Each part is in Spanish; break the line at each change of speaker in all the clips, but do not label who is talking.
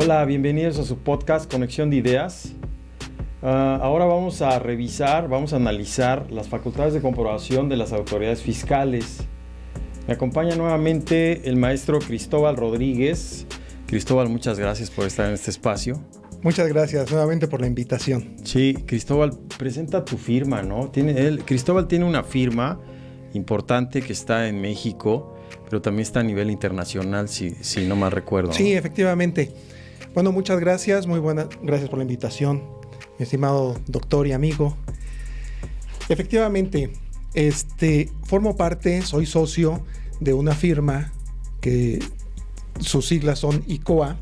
Hola, bienvenidos a su podcast Conexión de Ideas. Ahora vamos a revisar, vamos a analizar las facultades de comprobación de las autoridades fiscales. Me acompaña nuevamente el maestro Cristóbal Rodríguez. Cristóbal, muchas gracias por estar en este espacio.
Muchas gracias nuevamente por la invitación.
Sí, Cristóbal, presenta tu firma, ¿no? Cristóbal tiene una firma importante que está en México, pero también está a nivel internacional, si no mal recuerdo, ¿no?
Sí, efectivamente. Bueno, muchas gracias, gracias por la invitación, mi estimado doctor y amigo. Efectivamente, soy socio de una firma que sus siglas son ICOA,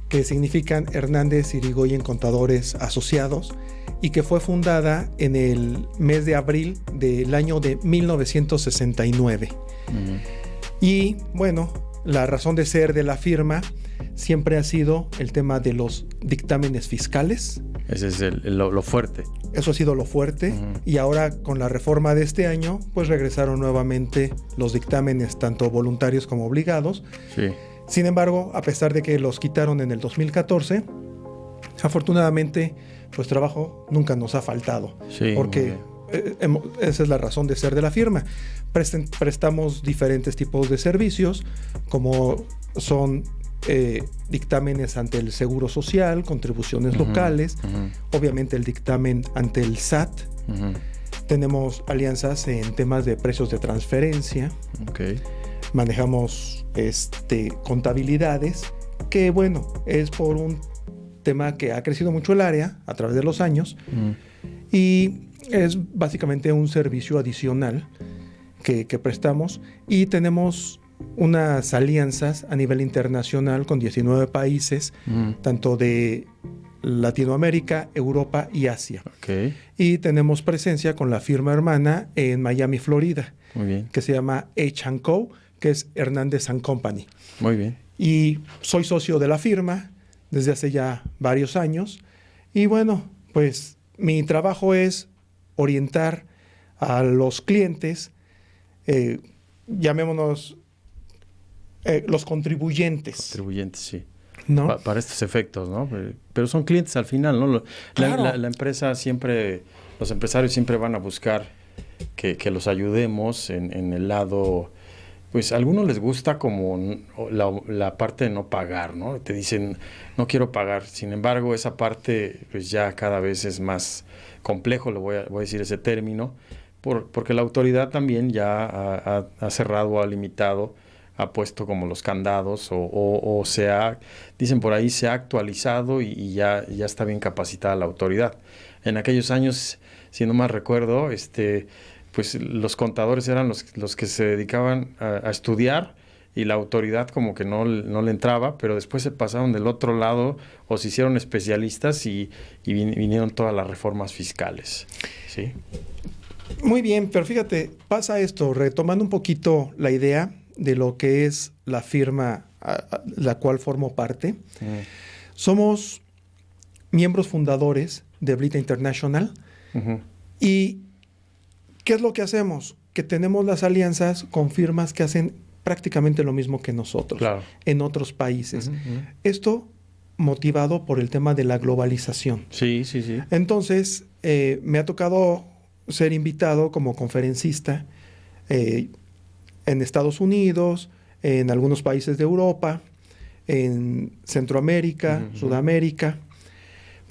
que significan Hernández Irigoyen Contadores Asociados, y que fue fundada en el mes de abril del año de 1969. Y bueno, la razón de ser de la firma siempre ha sido el tema de los dictámenes fiscales.
Ese es lo fuerte.
Eso ha sido lo fuerte. Y ahora con la reforma de este año, pues regresaron nuevamente los dictámenes tanto voluntarios como obligados.
Sí.
Sin embargo, a pesar de que los quitaron en el 2014, afortunadamente, pues trabajo nunca nos ha faltado.
Sí,
porque esa es la razón de ser de la firma. Prestamos diferentes tipos de servicios, como son dictámenes ante el Seguro Social, contribuciones locales, obviamente el dictamen ante el SAT. Tenemos alianzas en temas de precios de transferencia. Manejamos contabilidades, que bueno, es por un tema que ha crecido mucho el área a través de los años, y es básicamente un servicio adicional que prestamos, y tenemos unas alianzas a nivel internacional con 19 países, tanto de Latinoamérica, Europa y Asia. Y tenemos presencia con la firma hermana en Miami, Florida, que se llama H&Co, que es Hernández & Company.
Muy bien.
Y soy socio de la firma desde hace ya varios años. Y bueno, pues mi trabajo es orientar a los clientes, llamémonos los contribuyentes.
Contribuyentes, sí.
¿No?
Para estos efectos, ¿no? Pero son clientes al final, ¿no?
Claro.
La empresa siempre, los empresarios siempre van a buscar que los ayudemos en el lado. Pues a algunos les gusta como la parte de no pagar, ¿no? Te dicen, no quiero pagar. Sin embargo, esa parte pues ya cada vez es más complejo, voy a decir ese término, porque la autoridad también ya ha cerrado o ha limitado, ha puesto como los candados o dicen por ahí, se ha actualizado y ya está bien capacitada la autoridad. En aquellos años, si no mal recuerdo, pues los contadores eran los que se dedicaban a estudiar, y la autoridad como que no le entraba, pero después se pasaron del otro lado o se hicieron especialistas y vinieron todas las reformas fiscales. ¿Sí?
Muy bien, pero fíjate, pasa esto, retomando un poquito la idea de lo que es la firma la cual formo parte. Somos miembros fundadores de Blita International. Y ¿qué es lo que hacemos? Que tenemos las alianzas con firmas que hacen prácticamente lo mismo que nosotros, en otros países. Esto motivado por el tema de la globalización.
Sí.
Entonces, me ha tocado ser invitado como conferencista en Estados Unidos, en algunos países de Europa, en Centroamérica, Sudamérica,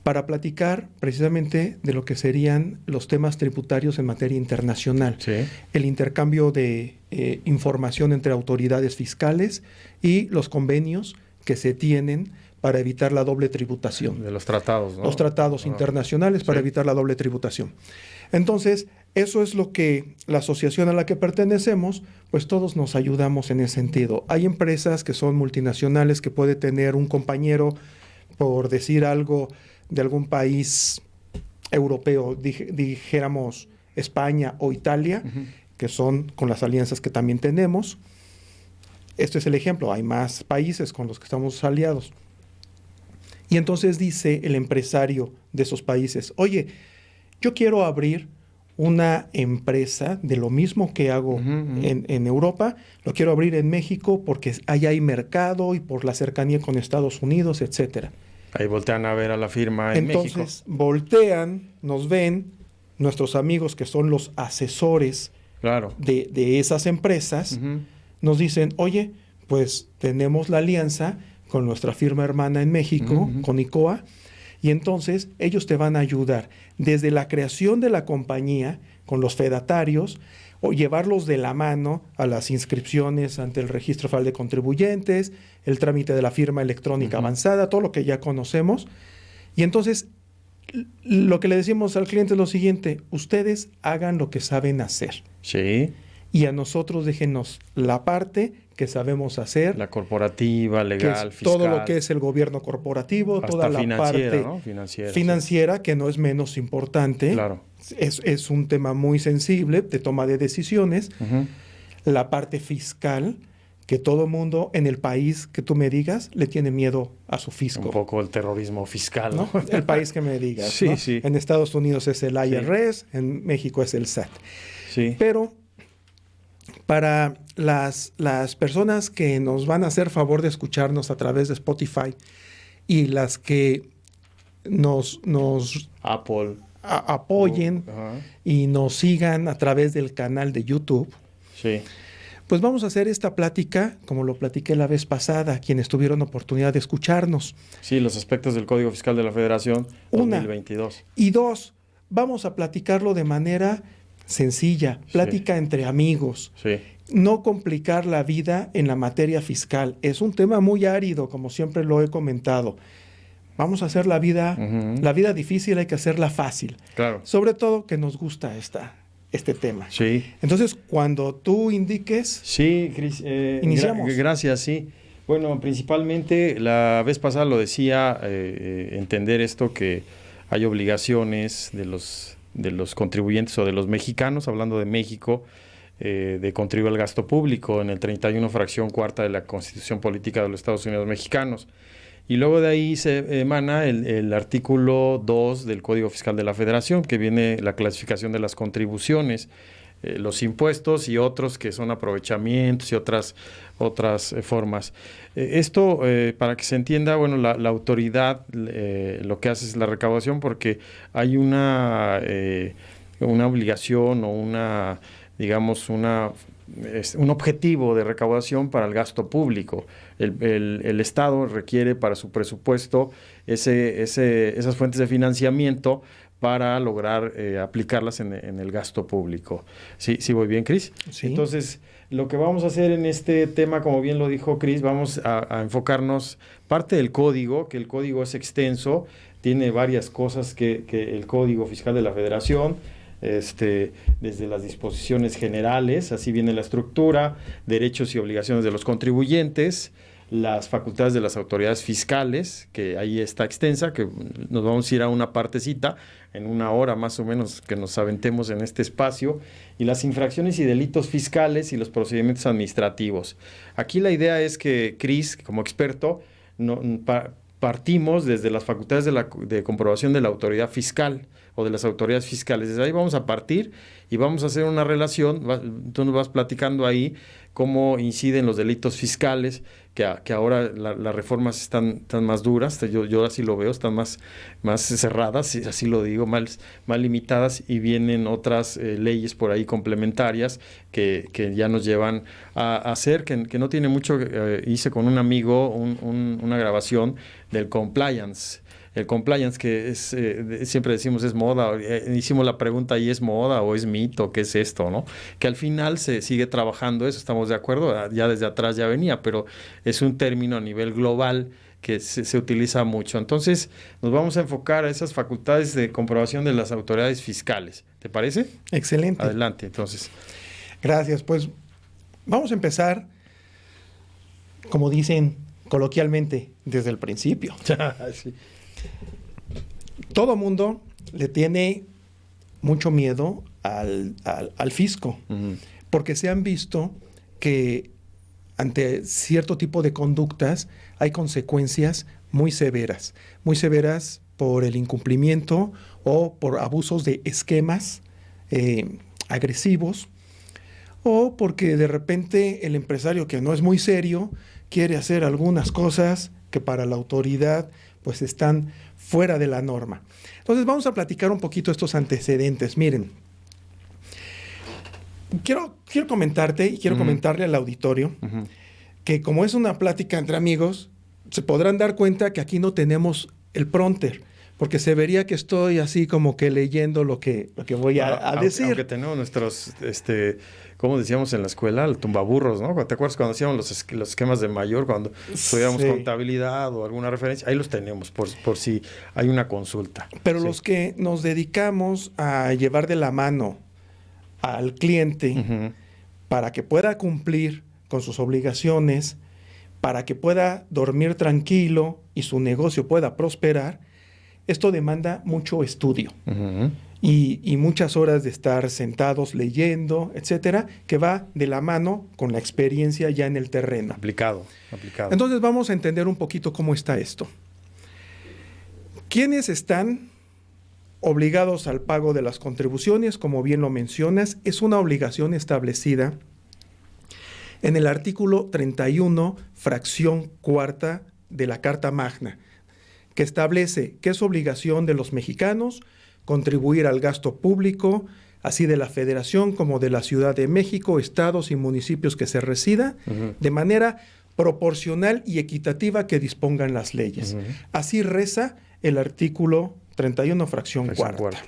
para platicar precisamente de lo que serían los temas tributarios en materia internacional. El intercambio de información entre autoridades fiscales y los convenios que se tienen para evitar la doble tributación.
De los tratados, ¿no?
Los tratados internacionales para evitar la doble tributación. Entonces, eso es lo que la asociación a la que pertenecemos, pues todos nos ayudamos en ese sentido. Hay empresas que son multinacionales, que puede tener un compañero, por decir algo, de algún país europeo, dijéramos España o Italia, que son con las alianzas que también tenemos. Este es el ejemplo, hay más países con los que estamos aliados. Y entonces dice el empresario de esos países, oye, yo quiero abrir una empresa de lo mismo que hago en Europa, lo quiero abrir en México porque allá hay mercado y por la cercanía con Estados Unidos, etcétera.
Ahí voltean a ver a la firma en México.
Entonces, voltean, nos ven, nuestros amigos que son los asesores de esas empresas, nos dicen, oye, pues tenemos la alianza con nuestra firma hermana en México, con ICOA, y entonces ellos te van a ayudar desde la creación de la compañía con los fedatarios o llevarlos de la mano a las inscripciones ante el Registro Federal de Contribuyentes, el trámite de la firma electrónica avanzada, todo lo que ya conocemos. Y entonces lo que le decimos al cliente es lo siguiente: ustedes hagan lo que saben hacer.
Sí.
Y a nosotros déjenos la parte que sabemos hacer.
La corporativa, legal, fiscal.
Todo lo que es el gobierno corporativo,
hasta
toda la parte
¿no?
financiera, sí, que no es menos importante.
Claro.
Es un tema muy sensible de toma de decisiones. La parte fiscal, que todo mundo en el país que tú me digas le tiene miedo a su fisco.
Un poco el terrorismo fiscal,
¿no? El país que me digas.
Sí,
¿no?
sí.
En Estados Unidos es el IRS, en México es el SAT.
Sí.
Pero para las personas que nos van a hacer favor de escucharnos a través de Spotify y las que nos
Apple
apoyen y nos sigan a través del canal de YouTube,
sí,
pues vamos a hacer esta plática, como lo platiqué la vez pasada, quienes tuvieron oportunidad de escucharnos.
Sí, los aspectos del Código Fiscal de la Federación 2022.
Y dos, vamos a platicarlo de manera sencilla, plática entre amigos.
Sí.
No complicar la vida en la materia fiscal. Es un tema muy árido, como siempre lo he comentado. Vamos a hacer la vida difícil, hay que hacerla fácil.
Claro.
Sobre todo que nos gusta este tema.
Sí.
Entonces, cuando tú indiques...
Sí, Cris.
Iniciamos.
Gracias, sí. Bueno, principalmente, la vez pasada lo decía, entender esto, que hay obligaciones de los contribuyentes o de los mexicanos, hablando de México, de contribuir al gasto público en el 31 fracción cuarta de la Constitución Política de los Estados Unidos Mexicanos. Y luego de ahí se emana el artículo 2 del Código Fiscal de la Federación, que viene la clasificación de las contribuciones, los impuestos y otros que son aprovechamientos y otras formas. Esto, para que se entienda, bueno, la autoridad lo que hace es la recaudación, porque hay una obligación o un objetivo de recaudación para el gasto público. El Estado requiere para su presupuesto esas fuentes de financiamiento para lograr aplicarlas en el gasto público. ¿Sí voy bien, Cris?
Sí.
Entonces, lo que vamos a hacer en este tema, como bien lo dijo Cris, vamos a enfocarnos parte del código, que el código es extenso, tiene varias cosas que el Código Fiscal de la Federación, desde las disposiciones generales, así viene la estructura, derechos y obligaciones de los contribuyentes, las facultades de las autoridades fiscales, que ahí está extensa, que nos vamos a ir a una partecita, en una hora más o menos que nos aventemos en este espacio, y las infracciones y delitos fiscales y los procedimientos administrativos. Aquí la idea es que Cris, como experto, partimos desde las facultades de comprobación de la autoridad fiscal o de las autoridades fiscales. Desde ahí vamos a partir y vamos a hacer una relación. Tú nos vas platicando ahí cómo inciden los delitos fiscales, que ahora las reformas están más duras, yo así lo veo, están más cerradas, así lo digo, más limitadas, y vienen otras leyes por ahí complementarias que ya nos llevan a hacer, que no tiene mucho. Hice con un amigo una grabación del compliance. El compliance, que es, siempre decimos es moda, hicimos la pregunta, ¿y es moda o es mito? ¿Qué es esto? ¿No? Que al final se sigue trabajando eso, estamos de acuerdo, ya desde atrás ya venía, pero es un término a nivel global que se utiliza mucho. Entonces, nos vamos a enfocar a esas facultades de comprobación de las autoridades fiscales. ¿Te parece?
Excelente.
Adelante, entonces.
Gracias. Pues vamos a empezar, como dicen coloquialmente, desde el principio.
Sí.
Todo mundo le tiene mucho miedo al fisco, porque se han visto que ante cierto tipo de conductas hay consecuencias muy severas por el incumplimiento o por abusos de esquemas agresivos, o porque de repente el empresario, que no es muy serio, quiere hacer algunas cosas que para la autoridad pues están fuera de la norma. Entonces vamos a platicar un poquito estos antecedentes. Miren, quiero comentarte y quiero comentarle al auditorio que como es una plática entre amigos, se podrán dar cuenta que aquí no tenemos el prompter, porque se vería que estoy así como que leyendo lo que voy a decir.
Aunque tenemos nuestros, como decíamos en la escuela, el tumbaburros, ¿no? ¿Te acuerdas cuando hacíamos los esquemas de mayor, cuando estudiábamos contabilidad o alguna referencia? Ahí los tenemos por si hay una consulta.
Pero los que nos dedicamos a llevar de la mano al cliente para que pueda cumplir con sus obligaciones, para que pueda dormir tranquilo y su negocio pueda prosperar, esto demanda mucho estudio y muchas horas de estar sentados leyendo, etcétera, que va de la mano con la experiencia ya en el terreno.
Aplicado.
Entonces vamos a entender un poquito cómo está esto. ¿Quiénes están obligados al pago de las contribuciones? Como bien lo mencionas, es una obligación establecida en el artículo 31, fracción cuarta de la Carta Magna, que establece que es obligación de los mexicanos contribuir al gasto público, así de la Federación como de la Ciudad de México, estados y municipios que se resida, de manera proporcional y equitativa que dispongan las leyes. Así reza el artículo 31, fracción cuarta.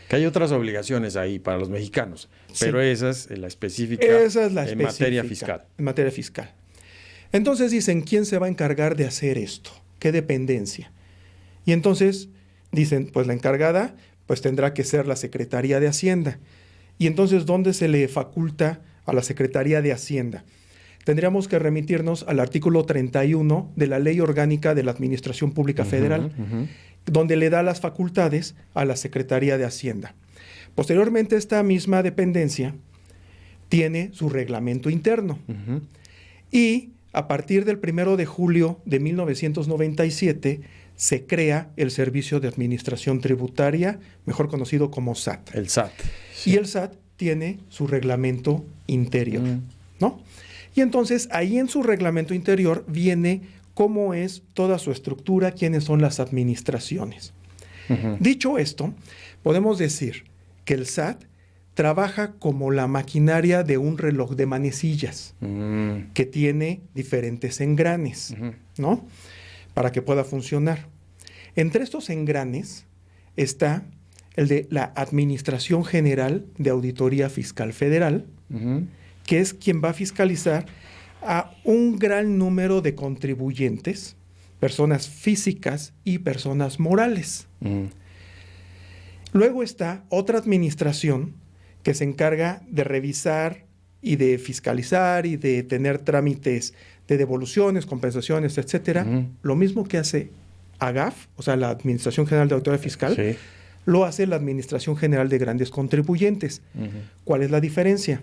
Que hay otras obligaciones ahí para los mexicanos, pero esa es la específica en materia fiscal.
En materia fiscal. Entonces dicen, ¿quién se va a encargar de hacer esto? ¿Qué dependencia? Y entonces dicen, pues la encargada pues tendrá que ser la Secretaría de Hacienda. Y entonces, ¿dónde se le faculta a la Secretaría de Hacienda? Tendríamos que remitirnos al artículo 31 de la Ley Orgánica de la Administración Pública Federal, donde le da las facultades a la Secretaría de Hacienda. Posteriormente, esta misma dependencia tiene su reglamento interno. Y a partir del 1 de julio de 1997 se crea el Servicio de Administración Tributaria, mejor conocido como SAT.
El SAT. Sí.
Y el SAT tiene su reglamento interior, ¿no? Y entonces ahí en su reglamento interior viene cómo es toda su estructura, quiénes son las administraciones. Dicho esto, podemos decir que el SAT trabaja como la maquinaria de un reloj de manecillas que tiene diferentes engranes, ¿no? Para que pueda funcionar. Entre estos engranes está el de la Administración General de Auditoría Fiscal Federal, que es quien va a fiscalizar a un gran número de contribuyentes, personas físicas y personas morales. Luego está otra administración que se encarga de revisar y de fiscalizar y de tener trámites de devoluciones, compensaciones, etcétera. Lo mismo que hace AGAF, o sea, la Administración General de Auditoría Fiscal, lo hace la Administración General de Grandes Contribuyentes. ¿Cuál es la diferencia?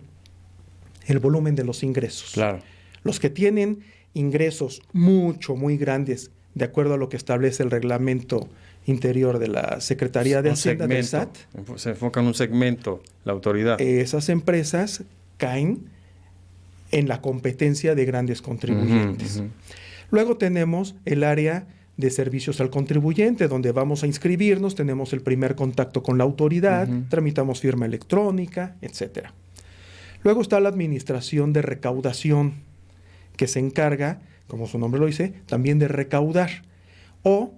El volumen de los ingresos.
Claro.
Los que tienen ingresos muy grandes, de acuerdo a lo que establece el reglamento interior de la Secretaría de Hacienda del SAT.
Se enfoca en un segmento, la autoridad.
Esas empresas caen en la competencia de grandes contribuyentes. Luego tenemos el área de servicios al contribuyente, donde vamos a inscribirnos, tenemos el primer contacto con la autoridad, tramitamos firma electrónica, etcétera. Luego está la administración de recaudación, que se encarga, como su nombre lo dice, también de recaudar o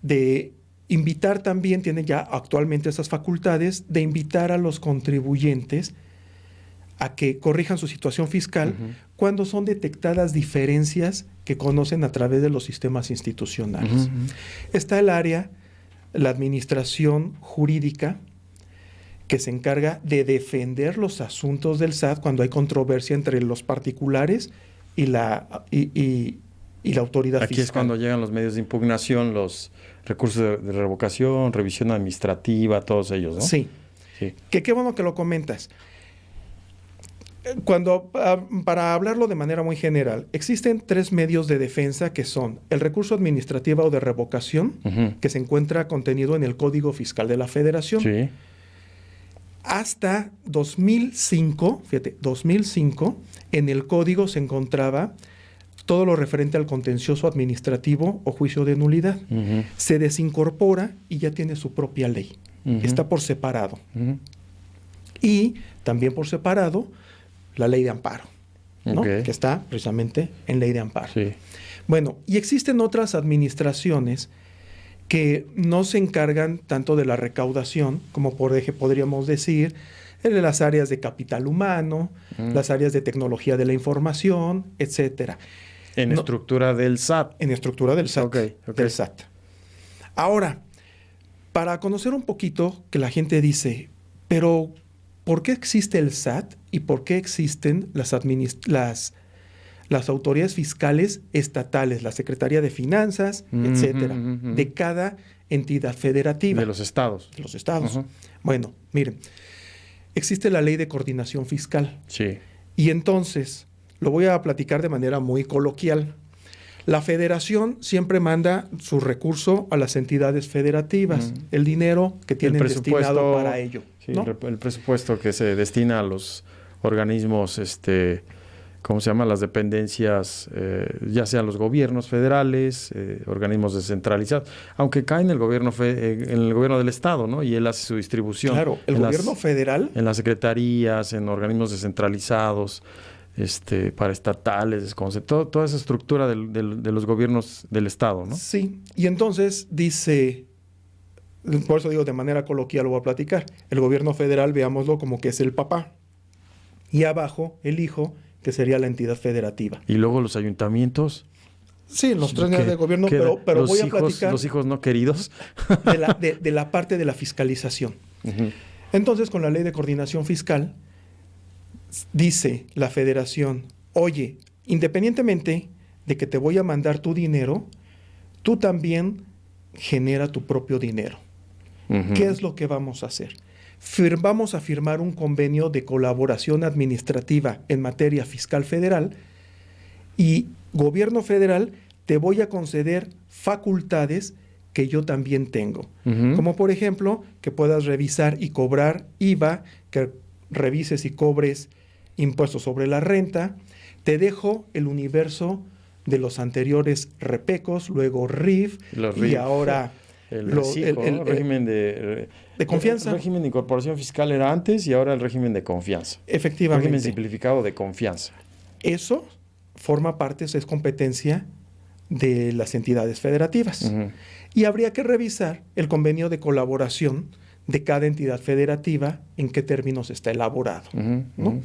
de invitar también, tiene ya actualmente esas facultades, de invitar a los contribuyentes a que corrijan su situación fiscal cuando son detectadas diferencias que conocen a través de los sistemas institucionales. Está el área, la administración jurídica, que se encarga de defender los asuntos del SAT cuando hay controversia entre los particulares y la autoridad fiscal.
Aquí es cuando llegan los medios de impugnación, los recursos de revocación, revisión administrativa, todos ellos, ¿no?
Sí. Que qué bueno que lo comentas. Para hablarlo de manera muy general, existen 3 medios de defensa que son el recurso administrativo o de revocación, que se encuentra contenido en el Código Fiscal de la Federación. Hasta 2005, fíjate, 2005, en el código se encontraba todo lo referente al contencioso administrativo o juicio de nulidad.
Ujú.
Se desincorpora y ya tiene su propia ley.
Ujú.
Está por separado.
Ujú.
Y también por separado la ley de amparo, ¿no?
Ok.
Que está precisamente en ley de amparo.
Sí.
Bueno, y existen otras administraciones que no se encargan tanto de la recaudación, como podríamos decir, en las áreas de capital humano, las áreas de tecnología de la información, etcétera.
En
No-
estructura del SAT.
En estructura del SAT.
Ok, ok.
Del SAT. Ahora, para conocer un poquito, que la gente dice, pero ¿por qué existe el SAT y por qué existen las autoridades fiscales estatales, la Secretaría de Finanzas,
Ujú,
etcétera,
ujú, ujú.
de cada entidad federativa?
De los estados.
De los estados.
Ujú.
Bueno, miren, existe la Ley de Coordinación Fiscal
Sí.
y entonces lo voy a platicar de manera muy coloquial. La federación siempre manda su recurso a las entidades federativas, el dinero que tienen destinado para ello.
Sí,
¿no?
el presupuesto que se destina a los organismos, ¿cómo se llama? Las dependencias, ya sean los gobiernos federales, organismos descentralizados, aunque cae en el gobierno en el gobierno del estado, ¿no? Y él hace su distribución.
Claro, el
en
gobierno federal,
en las secretarías, en organismos descentralizados, paraestatales, toda esa estructura de los gobiernos del estado, ¿no?
sí. Y entonces dice, por eso digo de manera coloquial lo voy a platicar, el gobierno federal veámoslo como que es el papá y abajo el hijo, que sería la entidad federativa.
Y luego los ayuntamientos.
Sí, los tres niveles de gobierno,
¿Qué
pero
los
voy a
hijos,
platicar
los hijos no queridos?
de la parte de la fiscalización.
Ujú.
Entonces, con la Ley de Coordinación Fiscal, dice la federación, oye, independientemente de que te voy a mandar tu dinero, tú también genera tu propio dinero.
Ujú.
¿Qué es lo que vamos a hacer? Vamos a firmar un convenio de colaboración administrativa en materia fiscal federal y gobierno federal te voy a conceder facultades que yo también tengo.
Ujú.
Como por ejemplo, que puedas revisar y cobrar IVA, que revises y cobres impuestos sobre la renta. Te dejo el universo de los anteriores REPECOS, luego RIF,
Los
y
RIF.
ahora
El
lo-
RECICO,
el-
¿no?
el-
Régimen de
confianza.
El régimen de incorporación fiscal era antes y ahora el régimen de confianza. Régimen
efectivamente.
simplificado de confianza.
Eso forma parte, es competencia de las entidades federativas.
Ujú.
Y habría que revisar el convenio de colaboración de cada entidad federativa, en qué términos está elaborado.
Ujú,
¿no?
ujú.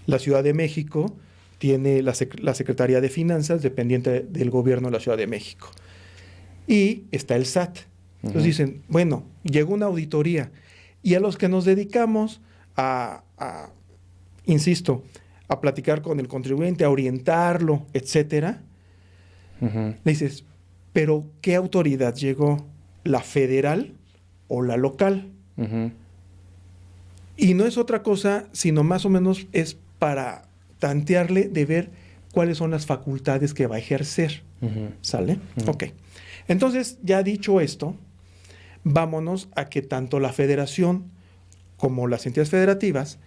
La Ciudad de México tiene la Secretaría de Finanzas, dependiente del gobierno de la Ciudad de México. Y está el SAT. Entonces dicen, bueno, llegó una auditoría y a los que nos dedicamos insisto, a platicar con el contribuyente, a orientarlo, etcétera,
Ujú.
le dices, pero ¿qué autoridad llegó? ¿La federal o la local?
Ujú.
Y no es otra cosa, sino más o menos es para tantearle de ver cuáles son las facultades que va a ejercer.
Ujú.
¿Sale?
Ujú.
Ok. Entonces, ya dicho esto, vámonos a que tanto la federación como las entidades federativas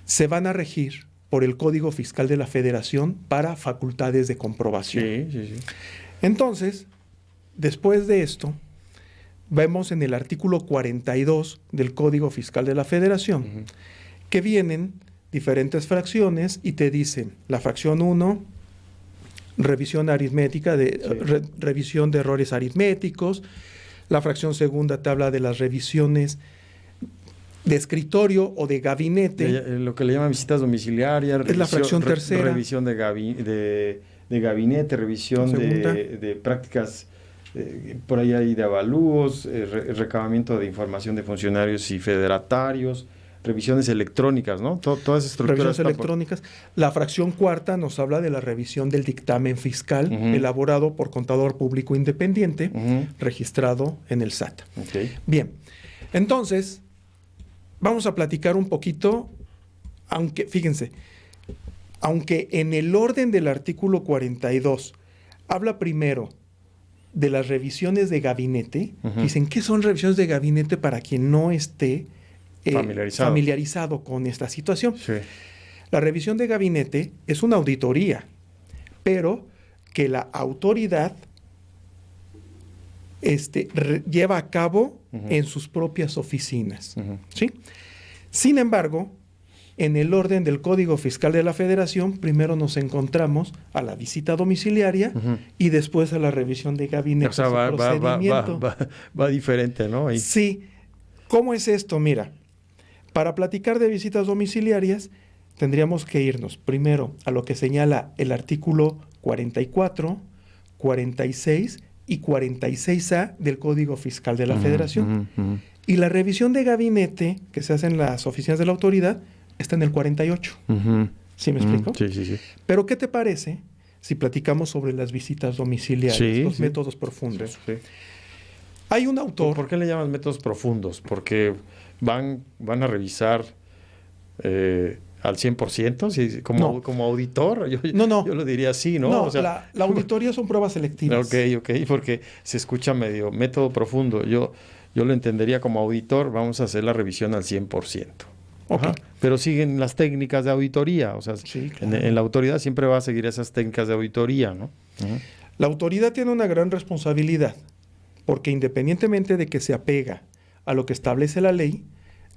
se van a regir por el Código Fiscal de la Federación para facultades de comprobación.
Sí, sí, sí.
Entonces, después de esto, vemos en el artículo 42 del Código Fiscal de la Federación
Ujú.
que vienen diferentes fracciones y te dicen la fracción 1, revisión aritmética, revisión de errores aritméticos. La fracción segunda te habla de las revisiones de escritorio o de gabinete.
Lo que le llaman visitas domiciliarias.
Es la fracción tercera.
Revisión de gabinete, revisión
Segunda.
de prácticas, por ahí hay de avalúos, recabamiento de información de funcionarios y federatarios, revisiones electrónicas, ¿no? Todas esas estructuras.
Revisiones electrónicas. La fracción cuarta nos habla de la revisión del dictamen fiscal
Ujú.
elaborado por contador público independiente,
Ujú.
registrado en el SAT.
Ok.
Bien, entonces vamos a platicar un poquito, aunque, fíjense, aunque en el orden del artículo 42 habla primero de las revisiones de gabinete,
Ujú.
dicen, ¿qué son revisiones de gabinete para quien no esté familiarizado con esta situación.
Sí.
La revisión de gabinete es una auditoría, pero que la autoridad lleva a cabo en sus propias oficinas. ¿Sí? Sin embargo, en el orden del Código Fiscal de la Federación, primero nos encontramos a la visita domiciliaria y después a la revisión de gabinete.
O sea, va diferente, ¿no? Ahí.
Sí. ¿Cómo es esto? Mira, para platicar de visitas domiciliarias, tendríamos que irnos primero a lo que señala el artículo 44, 46 y 46A del Código Fiscal de la Federación. Y la revisión de gabinete que se hace en las oficinas de la autoridad está en el 48. ¿Sí me explico?
Sí.
Pero ¿qué te parece si platicamos sobre las visitas domiciliarias, los métodos profundos?
Sí.
Hay un autor...
¿Por qué le llaman métodos profundos? Porque van a revisar al 100%, ¿sí? como auditor. Yo lo diría así, ¿no?
No,
o sea,
la auditoría son pruebas selectivas.
Ok, porque se escucha medio método profundo. Yo lo entendería como auditor, vamos a hacer la revisión al 100%.
Okay.
Pero siguen las técnicas de auditoría, o sea,
sí, claro.
en la autoridad siempre va a seguir esas técnicas de auditoría, ¿no?
La autoridad tiene una gran responsabilidad, porque independientemente de que se apega a lo que establece la ley,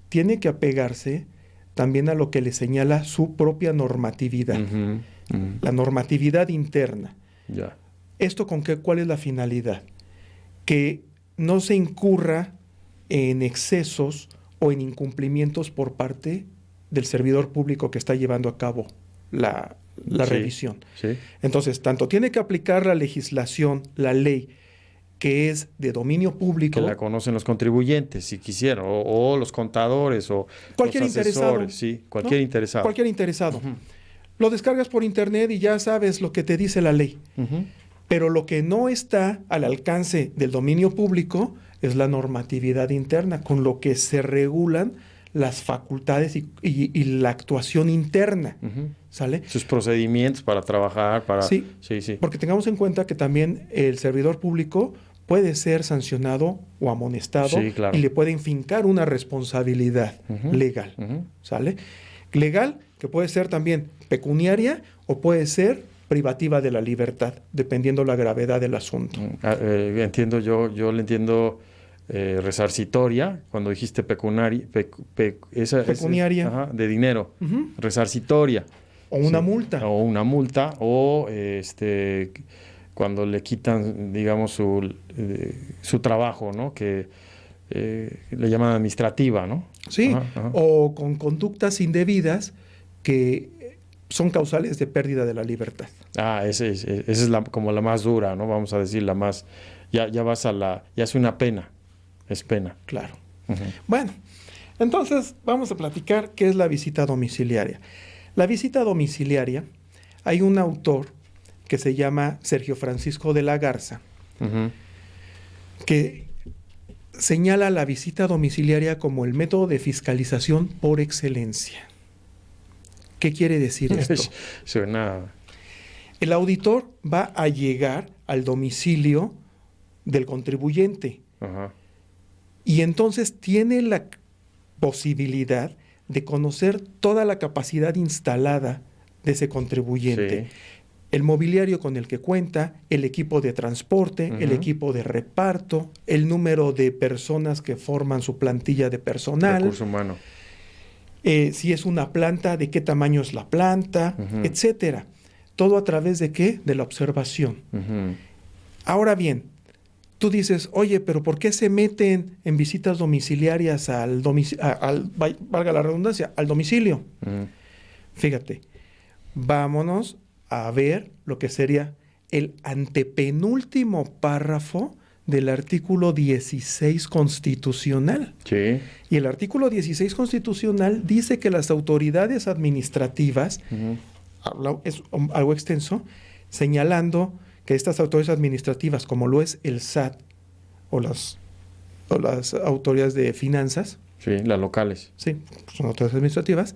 tiene que apegarse también a lo que le señala su propia normatividad, la normatividad interna.
Ya.
¿Esto con qué? ¿Cuál es la finalidad? Que no se incurra en excesos o en incumplimientos por parte del servidor público que está llevando a cabo la revisión.
Sí.
Entonces, tanto tiene que aplicar la legislación, la ley, que es de dominio público.
Que la conocen los contribuyentes, si quisieran, o los contadores, o
cualquier
los asesores.
interesado.
Sí, cualquier interesado.
Cualquier interesado. Lo descargas por internet y ya sabes lo que te dice la ley. Pero lo que no está al alcance del dominio público es la normatividad interna, con lo que se regulan las facultades y la actuación interna. ¿Sale?
Sus procedimientos para trabajar, para...
Sí,
sí.
Porque tengamos en cuenta que también el servidor público puede ser sancionado o amonestado,
claro.
y le pueden fincar una responsabilidad legal. ¿Sale? Legal, que puede ser también pecuniaria o puede ser privativa de la libertad, dependiendo la gravedad del asunto.
Entiendo yo le entiendo resarcitoria, cuando dijiste pecuniaria. De dinero. Resarcitoria.
O una multa.
O una multa, o cuando le quitan, digamos, su trabajo, ¿no? Que le llaman administrativa, ¿no?
Sí, o con conductas indebidas que son causales de pérdida de la libertad.
Esa es como la más dura, ¿no? Vamos a decir la más... Ya vas ya es una pena. Es pena.
Claro. Bueno, entonces vamos a platicar qué es la visita domiciliaria. La visita domiciliaria, hay un autor que se llama Sergio Francisco de la Garza, que señala la visita domiciliaria como el método de fiscalización por excelencia. ¿Qué quiere decir esto?
Suena...
El auditor va a llegar al domicilio del contribuyente. Y entonces tiene la posibilidad de conocer toda la capacidad instalada de ese contribuyente.
Sí.
El mobiliario con el que cuenta, el equipo de transporte, el equipo de reparto, el número de personas que forman su plantilla de personal.
Recurso humano.
Si es una planta, de qué tamaño es la planta, etcétera. ¿Todo a través de qué? De la observación. Ahora bien, tú dices, oye, pero ¿por qué se meten en visitas domiciliarias valga la redundancia, al domicilio? Fíjate, vámonos a ver lo que sería el antepenúltimo párrafo del artículo 16 constitucional.
Sí.
Y el artículo 16 constitucional dice que las autoridades administrativas, es algo extenso, señalando que estas autoridades administrativas, como lo es el SAT o las autoridades de finanzas,
sí, las locales,
sí, son autoridades administrativas,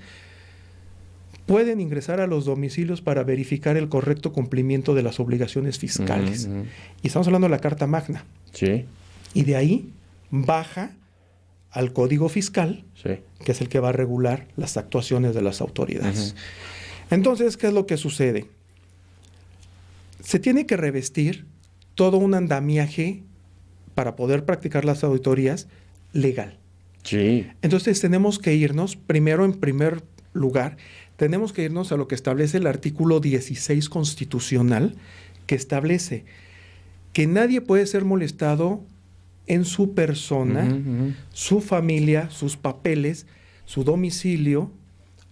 pueden ingresar a los domicilios para verificar el correcto cumplimiento de las obligaciones fiscales. Y estamos hablando de la Carta Magna.
Sí.
Y de ahí baja al Código Fiscal,
Sí.
que es el que va a regular las actuaciones de las autoridades. Entonces, ¿qué es lo que sucede? Se tiene que revestir todo un andamiaje para poder practicar las auditorías legal.
Sí.
Entonces tenemos que irnos, primero, en primer lugar, tenemos que irnos a lo que establece el artículo 16 constitucional, que establece que nadie puede ser molestado en su persona, su familia, sus papeles, su domicilio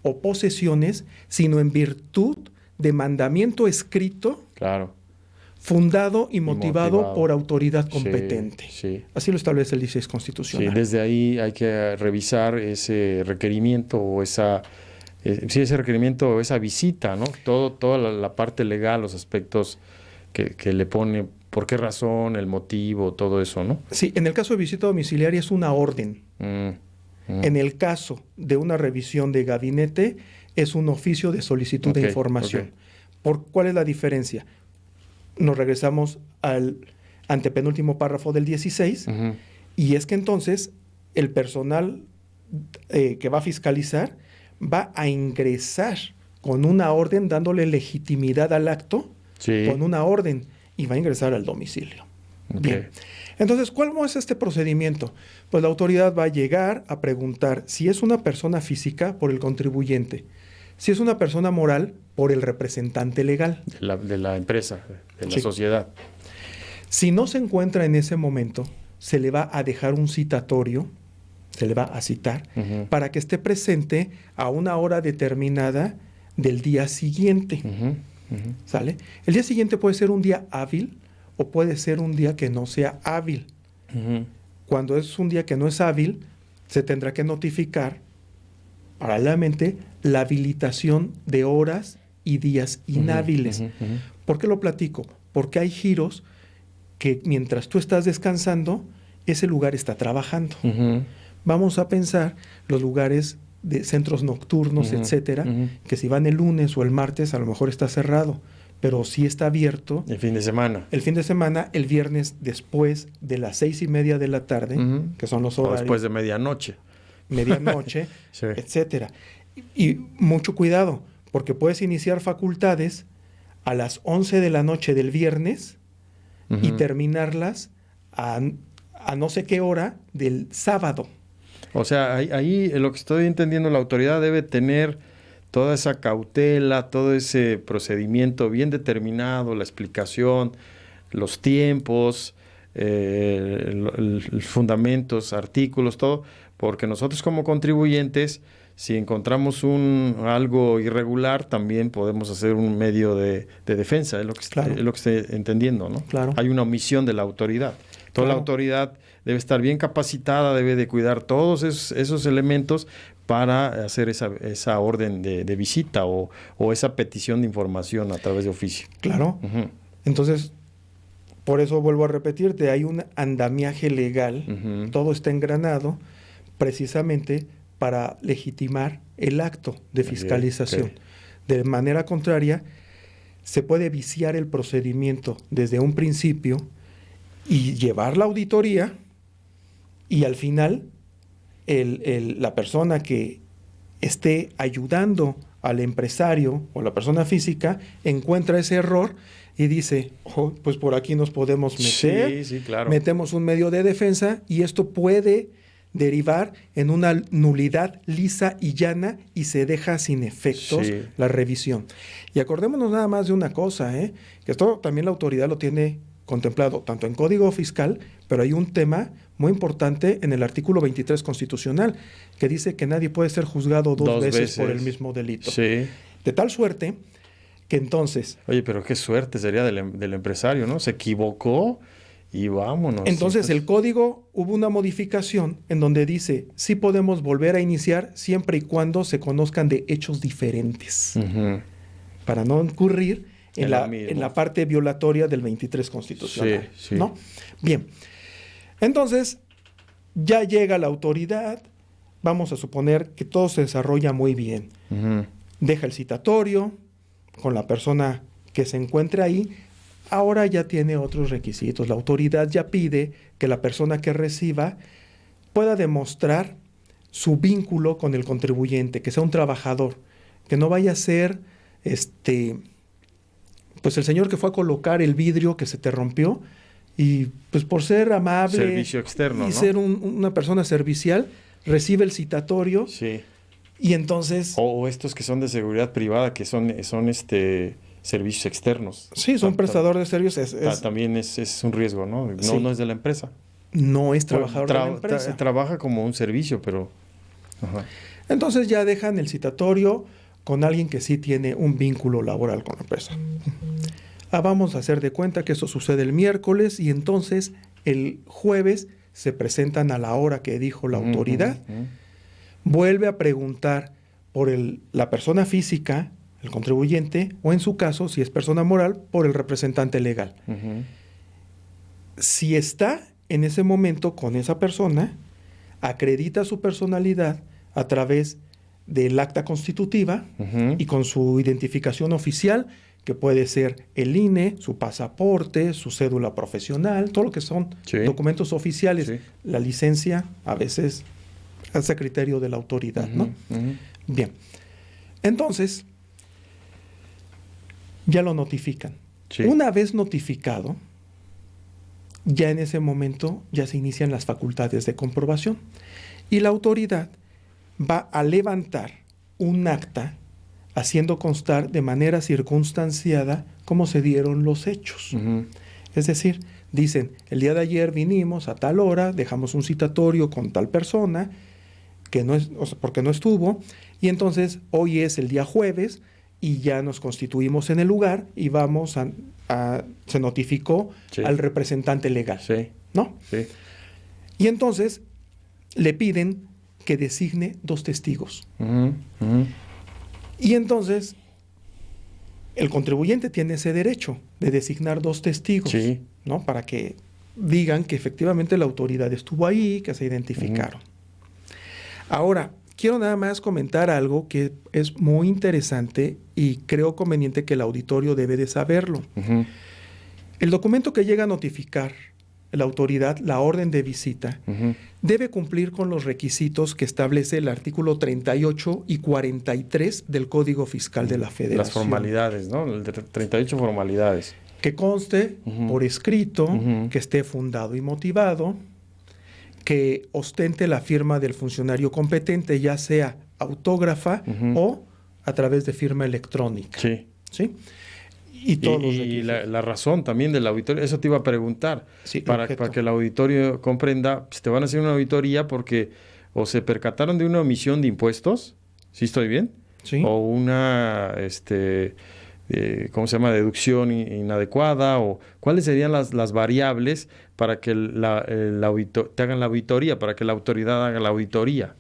o posesiones, sino en virtud de mandamiento escrito,
Claro.
fundado y motivado por autoridad
Sí,
competente.
sí.
Así lo establece el 16
Sí,
constitucional.
desde ahí hay que revisar ese requerimiento o ese requerimiento o esa visita, ¿no? Toda la parte legal, los aspectos que le pone, por qué razón, el motivo, todo eso, ¿no?
Sí, en el caso de visita domiciliaria es una orden. En el caso de una revisión de gabinete es un oficio de solicitud de información. ¿Cuál es la diferencia? Nos regresamos al antepenúltimo párrafo del 16 y es que entonces el personal que va a fiscalizar va a ingresar con una orden dándole legitimidad al acto, con una orden, y va a ingresar al domicilio. Bien. Entonces, ¿cómo es este procedimiento? Pues la autoridad va a llegar a preguntar si es una persona física por el contribuyente, si es una persona moral por el representante legal.
De la empresa, de la sociedad.
Si no se encuentra en ese momento, se le va a dejar un citatorio, se le va a citar, para que esté presente a una hora determinada del día siguiente. ¿Sale? El día siguiente puede ser un día hábil o puede ser un día que no sea hábil. Cuando es un día que no es hábil, se tendrá que notificar paralelamente la habilitación de horas y días inhábiles. ¿Por qué lo platico? Porque hay giros que mientras tú estás descansando, ese lugar está trabajando. Vamos a pensar los lugares de centros nocturnos, etcétera, que si van el lunes o el martes a lo mejor está cerrado, pero sí está abierto.
El fin de semana.
El fin de semana, el viernes después de las 6:30 de la tarde, que son los horarios.
O después de medianoche.
Sí. Etcétera. Y mucho cuidado, porque puedes iniciar facultades a las 11 de la noche del viernes y terminarlas a no sé qué hora del sábado.
O sea, ahí lo que estoy entendiendo, la autoridad debe tener toda esa cautela, todo ese procedimiento bien determinado, la explicación, los tiempos, los fundamentos, artículos, todo, porque nosotros como contribuyentes, si encontramos algo irregular, también podemos hacer un medio de defensa, es lo que estoy entendiendo, ¿no?
Claro.
Hay una omisión de la autoridad. Toda la autoridad debe estar bien capacitada, debe de cuidar todos esos elementos para hacer esa orden de visita o esa petición de información a través de oficio.
Claro. Entonces, por eso vuelvo a repetirte, hay un andamiaje legal, todo está engranado precisamente para legitimar el acto de fiscalización. De manera contraria, se puede viciar el procedimiento desde un principio y llevar la auditoría y al final la persona que esté ayudando al empresario o la persona física encuentra ese error y dice, pues por aquí nos podemos meter,
sí, claro.
Metemos un medio de defensa y esto puede derivar en una nulidad lisa y llana y se deja sin efectos la revisión. Y acordémonos nada más de una cosa, que esto también la autoridad lo tiene contemplado tanto en Código Fiscal, pero hay un tema muy importante en el artículo 23 constitucional que dice que nadie puede ser juzgado dos veces por el mismo delito.
Sí.
De tal suerte que entonces...
Oye, pero qué suerte sería del empresario, ¿no? Se equivocó y vámonos.
Entonces el código, hubo una modificación en donde dice, sí podemos volver a iniciar siempre y cuando se conozcan de hechos diferentes, para no incurrir en la parte violatoria del 23 constitucional.
Sí.
¿No? Bien. Entonces, ya llega la autoridad, vamos a suponer que todo se desarrolla muy bien. Deja el citatorio con la persona que se encuentre ahí. Ahora ya tiene otros requisitos. La autoridad ya pide que la persona que reciba pueda demostrar su vínculo con el contribuyente, que sea un trabajador, que no vaya a ser pues el señor que fue a colocar el vidrio que se te rompió y pues por ser amable
Servicio externo,
y
¿no?
ser una persona servicial, recibe el citatorio
Sí.
y entonces...
O estos que son de seguridad privada, que son servicios externos.
Sí, son prestadores de servicios.
También es un riesgo, ¿no? No,
Sí.
no es de la empresa.
No es trabajador de la empresa.
Trabaja como un servicio, pero... Ajá.
Entonces ya dejan el citatorio con alguien que sí tiene un vínculo laboral con la empresa. Vamos a hacer de cuenta que eso sucede el miércoles y entonces el jueves se presentan a la hora que dijo la autoridad. Vuelve a preguntar por la persona física, el contribuyente, o en su caso, si es persona moral, por el representante legal. Si está en ese momento con esa persona, acredita su personalidad a través del acta constitutiva y con su identificación oficial, que puede ser el INE, su pasaporte, su cédula profesional, todo lo que son documentos oficiales. Sí. La licencia a veces hace criterio de la autoridad, ¿no? Bien. Entonces, ya lo notifican. Sí. Una vez notificado, ya en ese momento ya se inician las facultades de comprobación y la autoridad va a levantar un acta haciendo constar de manera circunstanciada cómo se dieron los hechos. Es decir, dicen, el día de ayer vinimos a tal hora, dejamos un citatorio con tal persona, que no es, porque no estuvo, y entonces hoy es el día jueves y ya nos constituimos en el lugar y vamos se notificó al representante legal, ¿no? Sí. Y entonces le piden que designe 2 testigos. Y entonces el contribuyente tiene ese derecho de designar 2 testigos, ¿no? Para que digan que efectivamente la autoridad estuvo ahí, que se identificaron. Ahora, quiero nada más comentar algo que es muy interesante y creo conveniente que el auditorio debe de saberlo. El documento que llega a notificar la autoridad, la orden de visita, debe cumplir con los requisitos que establece el artículo 38 y 43 del Código Fiscal de la Federación.
Las formalidades, ¿no? El de 38 formalidades.
Que conste por escrito, que esté fundado y motivado, que ostente la firma del funcionario competente, ya sea autógrafa o a través de firma electrónica. ¿Sí? Y
la razón también del auditorio, eso te iba a preguntar, para que el auditorio comprenda, pues te van a hacer una auditoría porque o se percataron de una omisión de impuestos, ¿sí estoy bien?
Sí.
O una, ¿cómo se llama? Deducción inadecuada, o cuáles serían las variables para que te hagan la auditoría, para que la autoridad haga la auditoría.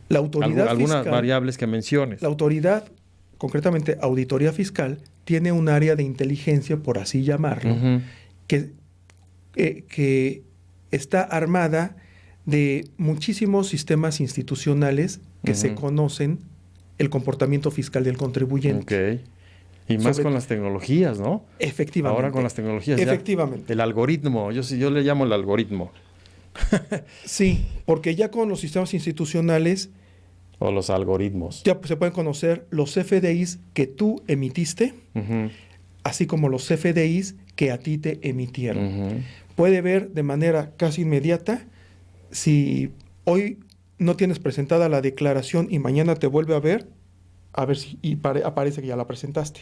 La autoridad
algunas
fiscal,
variables que menciones.
La autoridad, concretamente auditoría fiscal, tiene un área de inteligencia, por así llamarlo, que está armada de muchísimos sistemas institucionales que se conocen el comportamiento fiscal del contribuyente.
Y más con las tecnologías, ¿no?
Efectivamente.
Ahora con las tecnologías.
Efectivamente.
El algoritmo, yo le llamo el algoritmo.
Sí, porque ya con los sistemas institucionales...
O los algoritmos.
Ya se pueden conocer los CFDIs que tú emitiste, así como los CFDIs que a ti te emitieron. Puede ver de manera casi inmediata si hoy no tienes presentada la declaración y mañana te vuelve a ver si aparece que ya la presentaste.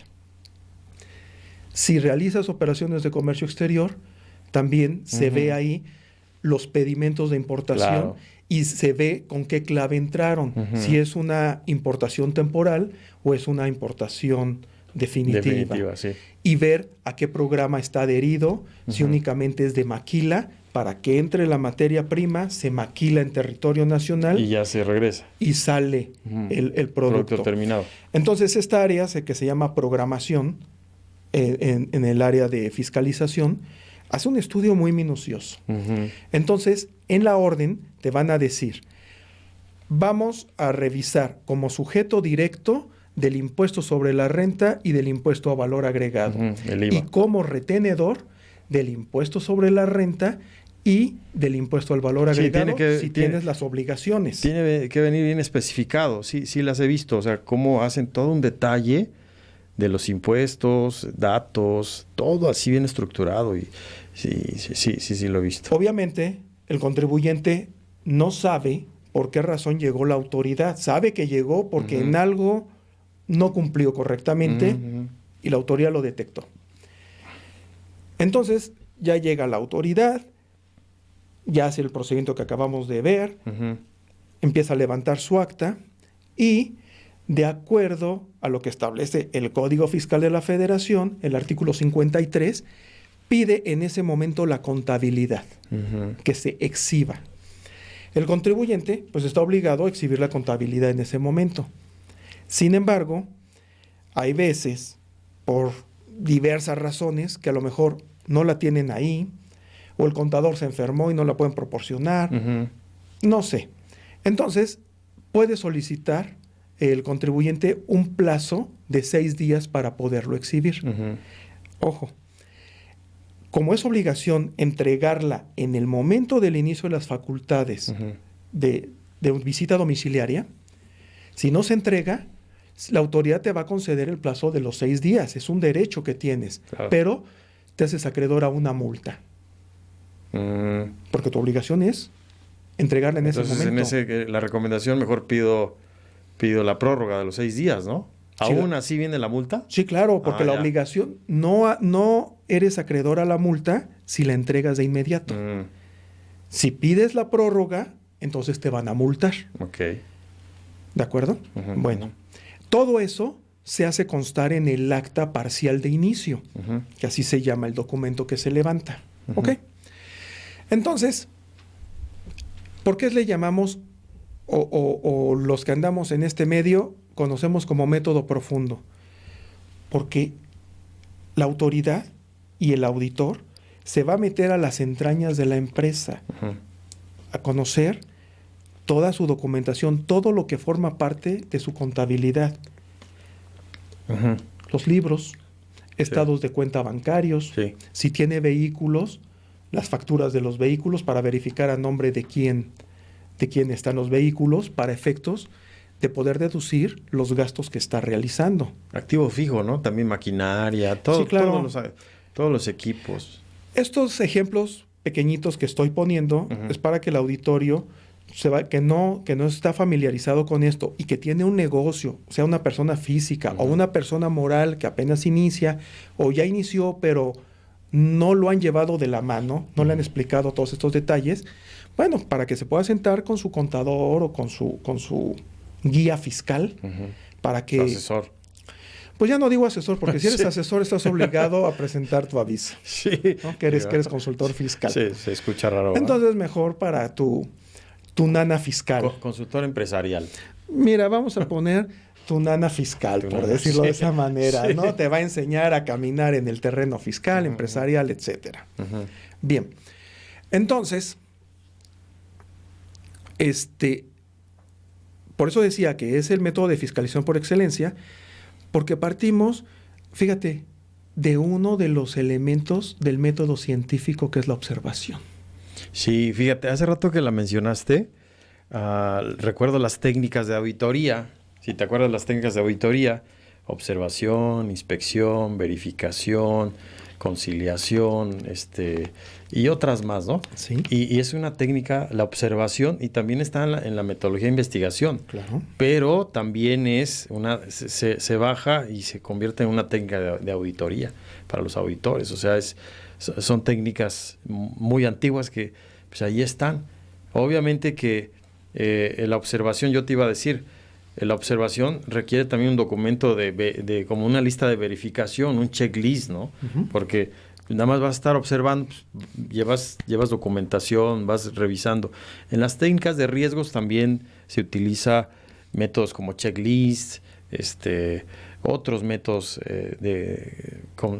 Si realizas operaciones de comercio exterior, también se ve ahí los pedimentos de importación y se ve con qué clave entraron, si es una importación temporal o es una importación definitiva.
Sí.
Y ver a qué programa está adherido, si únicamente es de maquila, para que entre la materia prima, se maquila en territorio nacional.
Y ya se regresa.
Y sale el producto
terminado.
Entonces esta área que se llama programación, en el área de fiscalización, hace un estudio muy minucioso. Entonces, en la orden te van a decir, vamos a revisar como sujeto directo del impuesto sobre la renta y del impuesto a valor agregado.
El IVA.
Y como retenedor del impuesto sobre la renta y del impuesto al valor
Sí,
agregado si
tiene-
tienes las obligaciones.
Tiene que venir bien especificado. Sí, sí las he visto. O sea, cómo hacen todo un detalle de los impuestos, datos, todo así bien estructurado. Y sí lo he visto.
Obviamente, el contribuyente no sabe por qué razón llegó la autoridad. Sabe que llegó porque en algo no cumplió correctamente
Ujú.
y la autoridad lo detectó. Entonces, ya llega la autoridad, ya hace el procedimiento que acabamos de ver,
Ujú.
empieza a levantar su acta y, de acuerdo a lo que establece el Código Fiscal de la Federación, el artículo 53, pide en ese momento la contabilidad,
Ujú.
que se exhiba. El contribuyente pues está obligado a exhibir la contabilidad en ese momento. Sin embargo, hay veces, por diversas razones, que a lo mejor no la tienen ahí, o el contador se enfermó y no la pueden proporcionar,
Ujú.
no sé. Entonces, puede solicitar el contribuyente un plazo de 6 días para poderlo exhibir.
Ujú.
Ojo, como es obligación entregarla en el momento del inicio de las facultades
Ujú.
de visita domiciliaria, si no se entrega, la autoridad te va a conceder el plazo de los 6 días. Es un derecho que tienes,
Claro.
pero te haces acreedor a una multa,
Mm.
porque tu obligación es entregarla en
Entonces,
ese momento.
la recomendación, mejor pido la prórroga de los 6 días, ¿no?
Sí,
¿Aún así viene la multa?
Sí, claro, porque la
Ya.
obligación no eres acreedor a la multa si la entregas de inmediato.
Mm.
Si pides la prórroga, entonces te van a multar.
Ok.
¿De acuerdo?
Ujú,
Bueno,
ujú.
todo eso se hace constar en el acta parcial de inicio,
Ujú.
que así se llama el documento que se levanta.
Ujú.
¿Ok? Entonces, ¿por qué le llamamos, o los que andamos en este medio, conocemos como método profundo? Porque la autoridad y el auditor se va a meter a las entrañas de la empresa,
Ujú.
a conocer toda su documentación, todo lo que forma parte de su contabilidad.
Ujú.
Los libros, estados de cuenta bancarios,
Sí.
si tiene vehículos, las facturas de los vehículos para verificar a nombre de quién están los vehículos para efectos de poder deducir los gastos que está realizando.
Activo fijo, ¿no? También maquinaria, todo,
Sí, claro.
todos los equipos.
Estos ejemplos pequeñitos que estoy poniendo
Ujú.
es para que el auditorio que no está familiarizado con esto y que tiene un negocio, sea una persona física o una persona moral que apenas inicia o ya inició, pero no lo han llevado de la mano, no le han explicado todos estos detalles, bueno, para que se pueda sentar con su contador o con su guía fiscal,
Ujú.
para
Su
que...
asesor.
Pues ya no digo asesor, porque si eres
Sí.
asesor estás obligado a presentar tu aviso,
Sí.
¿no? que eres consultor fiscal.
Sí, se escucha raro. ¿verdad?
Entonces, mejor para tu nana fiscal.
Consultor empresarial.
Mira, vamos a poner tu nana fiscal,
Tu
por
nana,
decirlo de
sí.
esa manera,
Sí.
¿no? Te va a enseñar a caminar en el terreno fiscal, empresarial, etcétera.
Ujú.
Bien. Entonces, por eso decía que es el método de fiscalización por excelencia, porque partimos, fíjate, de uno de los elementos del método científico que es la observación.
Sí, fíjate, hace rato que la mencionaste, recuerdo las técnicas de auditoría. Si te acuerdas las técnicas de auditoría, observación, inspección, verificación, conciliación, y otras más, ¿no?
Sí.
Y es una técnica, la observación, y también está en la metodología de investigación.
Claro.
Pero también se baja y se convierte en una técnica de auditoría para los auditores. O sea, son técnicas muy antiguas que pues ahí están. Obviamente que la observación, yo te iba a decir, la observación requiere también un documento de como una lista de verificación, un checklist, ¿no?
Ujú.
Porque nada más vas a estar observando, pues, llevas documentación, vas revisando. En las técnicas de riesgos también se utiliza métodos como checklist, otros métodos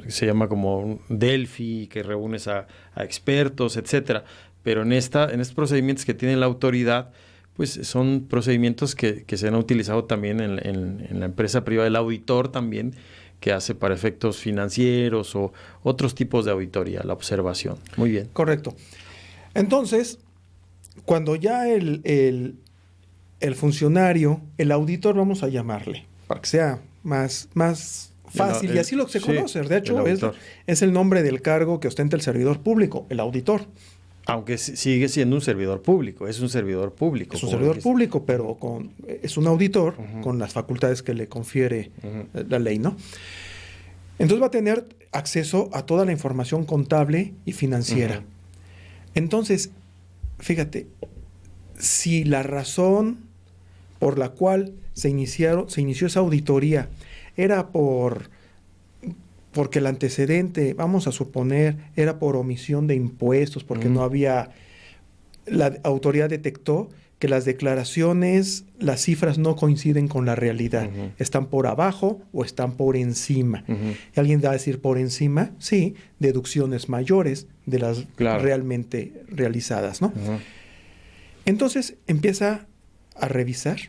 se llama como Delphi, que reúnes a expertos, etcétera. Pero en estos procedimientos que tiene la autoridad, pues son procedimientos que se han utilizado también en la empresa privada, el auditor también, que hace para efectos financieros o otros tipos de auditoría, la observación. Muy bien.
Correcto. Entonces, cuando ya el funcionario, el auditor, vamos a llamarle, para que sea más fácil, y así lo que se conoce. De hecho, es el nombre del cargo que ostenta el servidor público, el auditor.
Aunque sigue siendo un servidor público, es un servidor público.
Es un servidor público, pero es un auditor con las facultades que le confiere la ley, ¿no? Entonces va a tener acceso a toda la información contable y financiera. Entonces, fíjate, si la razón por la cual se inició esa auditoría era porque el antecedente, vamos a suponer, era por omisión de impuestos, porque no había, la autoridad detectó que las declaraciones, las cifras no coinciden con la realidad. Están por abajo o están por encima. ¿Y alguien va a decir por encima? Sí, deducciones mayores de las realmente realizadas, ¿no? Entonces empieza a revisar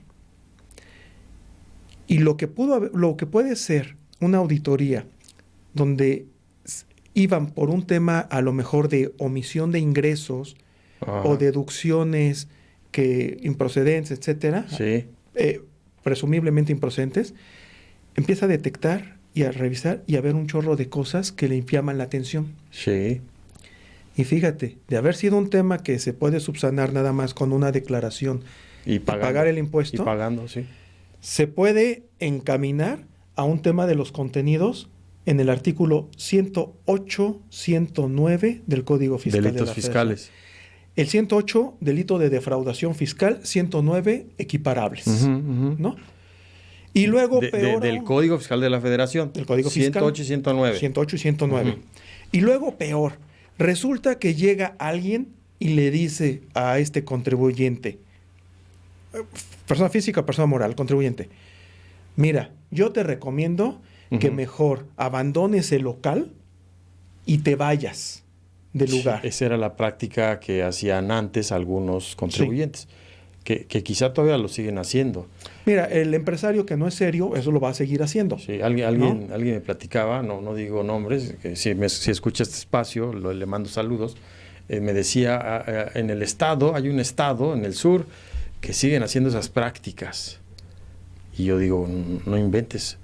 y lo que puede ser una auditoría donde iban por un tema a lo mejor de omisión de ingresos o deducciones improcedentes, etcétera, presumiblemente improcedentes, empieza a detectar y a revisar y a ver un chorro de cosas que le inflaman la atención.
Sí.
Y fíjate, de haber sido un tema que se puede subsanar nada más con una declaración y pagar el impuesto,
y pagando, sí,
se puede encaminar a un tema de los contenidos en el artículo 108, 109 del Código Fiscal.
Delitos fiscales.
El 108, delito de defraudación fiscal, 109, equiparables, ¿no? Y luego
del Código Fiscal de la Federación.
Del Código
108 y 109.
108 y 109. Y luego peor, resulta que llega alguien y le dice a este contribuyente, persona física o persona moral, contribuyente, mira, yo te recomiendo que mejor abandones el local y te vayas del lugar.
Esa era la práctica que hacían antes algunos contribuyentes, que quizá todavía lo siguen haciendo.
Mira, el empresario que no es serio, eso lo va a seguir haciendo.
Sí, alguien me platicaba, no digo nombres, que si escucha este espacio, le mando saludos, me decía, en el estado, hay un estado en el sur que siguen haciendo esas prácticas. Y yo digo, no inventes.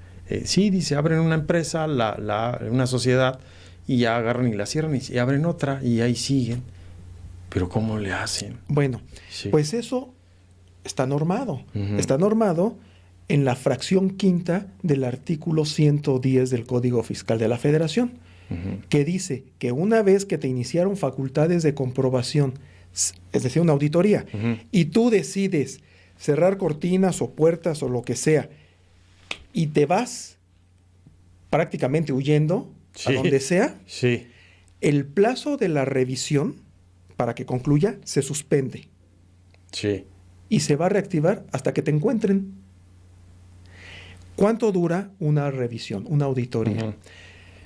Sí, dice, abren una empresa, una sociedad, y ya agarran y la cierran y abren otra y ahí siguen. Pero ¿cómo le hacen?
Bueno, pues eso está normado. Está normado en la fracción quinta del artículo 110 del Código Fiscal de la Federación, que dice que una vez que te iniciaron facultades de comprobación, es decir, una auditoría, y tú decides cerrar cortinas o puertas o lo que sea, y te vas prácticamente huyendo a donde sea, el plazo de la revisión para que concluya se suspende. Y se va a reactivar hasta que te encuentren. ¿Cuánto dura una revisión, una auditoría?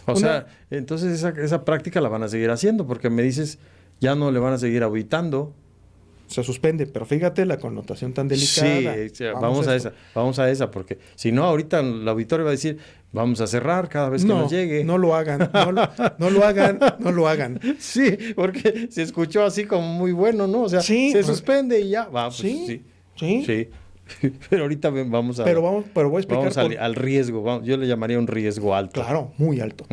O sea, entonces esa práctica la van a seguir haciendo, porque me dices, ya no le van a seguir auditando.
Se suspende, pero fíjate la connotación tan delicada.
Sí, vamos a esa, porque si no, ahorita el auditorio va a decir, vamos a cerrar cada vez que nos llegue.
No lo hagan, no lo hagan.
Sí, porque se escuchó así como muy bueno, ¿no? O sea, se suspende y ya, va, pues sí. Pero ahorita vamos a...
Pero voy a explicar...
Vamos al riesgo, yo le llamaría un riesgo alto.
Claro, muy alto.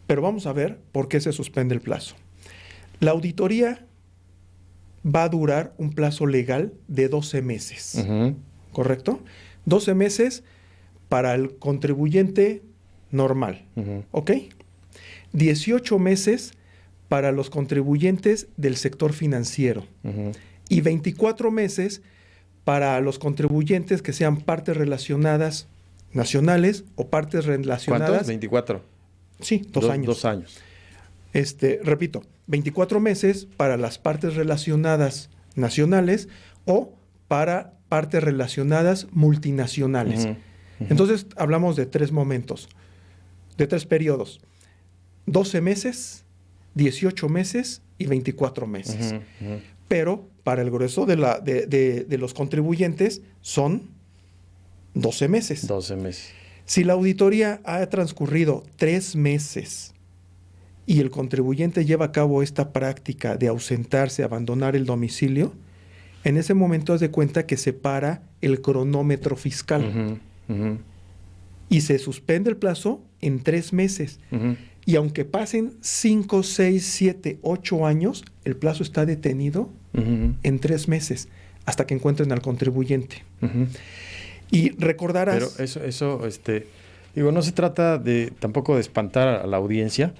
Pero vamos a ver por qué se suspende el plazo. La auditoría va a durar un plazo legal de 12 meses, ¿correcto? 12 meses para el contribuyente normal, ¿ok? 18 meses para los contribuyentes del sector financiero y 24 meses para los contribuyentes que sean partes relacionadas nacionales o partes relacionadas...
¿Cuántos? 24.
Sí, 2 años.
2 años.
Repito, 24 meses para las partes relacionadas nacionales o para partes relacionadas multinacionales. Entonces, hablamos de 3 momentos, de 3 periodos. 12 meses, 18 meses y 24 meses. Pero para el grueso de los contribuyentes son 12 meses.
12 meses.
Si la auditoría ha transcurrido 3 meses y el contribuyente lleva a cabo esta práctica de ausentarse, abandonar el domicilio, en ese momento haz de cuenta que se para el cronómetro fiscal y se suspende el plazo en 3 meses. Y aunque pasen 5, 6, 7, 8 años, el plazo está detenido en 3 meses hasta que encuentren al contribuyente. Y recordarás...
Pero eso, digo, no se trata tampoco de espantar a la audiencia,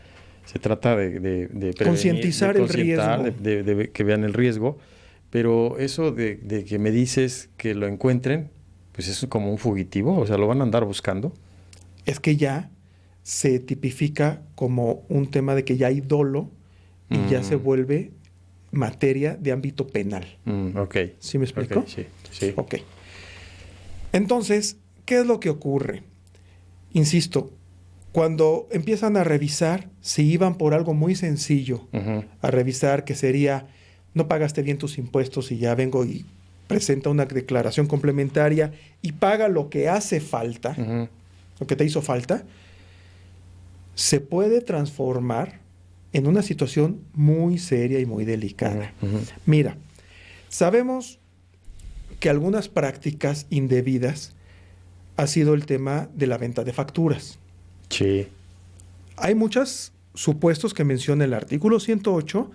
se trata de prevenir,
concientizar el riesgo.
De que vean el riesgo, pero eso de que me dices que lo encuentren, pues es como un fugitivo, o sea, lo van a andar buscando.
Es que ya se tipifica como un tema de que ya hay dolo y ya se vuelve materia de ámbito penal.
Ok.
¿Sí me explico?
Okay, sí.
Ok. Entonces, ¿qué es lo que ocurre? Insisto, cuando empiezan a revisar, si iban por algo muy sencillo, a revisar que sería, no pagaste bien tus impuestos y ya vengo y presenta una declaración complementaria y paga lo que hace falta, lo que te hizo falta, se puede transformar en una situación muy seria y muy delicada. Mira, sabemos que algunas prácticas indebidas ha sido el tema de la venta de facturas.
Sí.
Hay muchos supuestos que menciona el artículo 108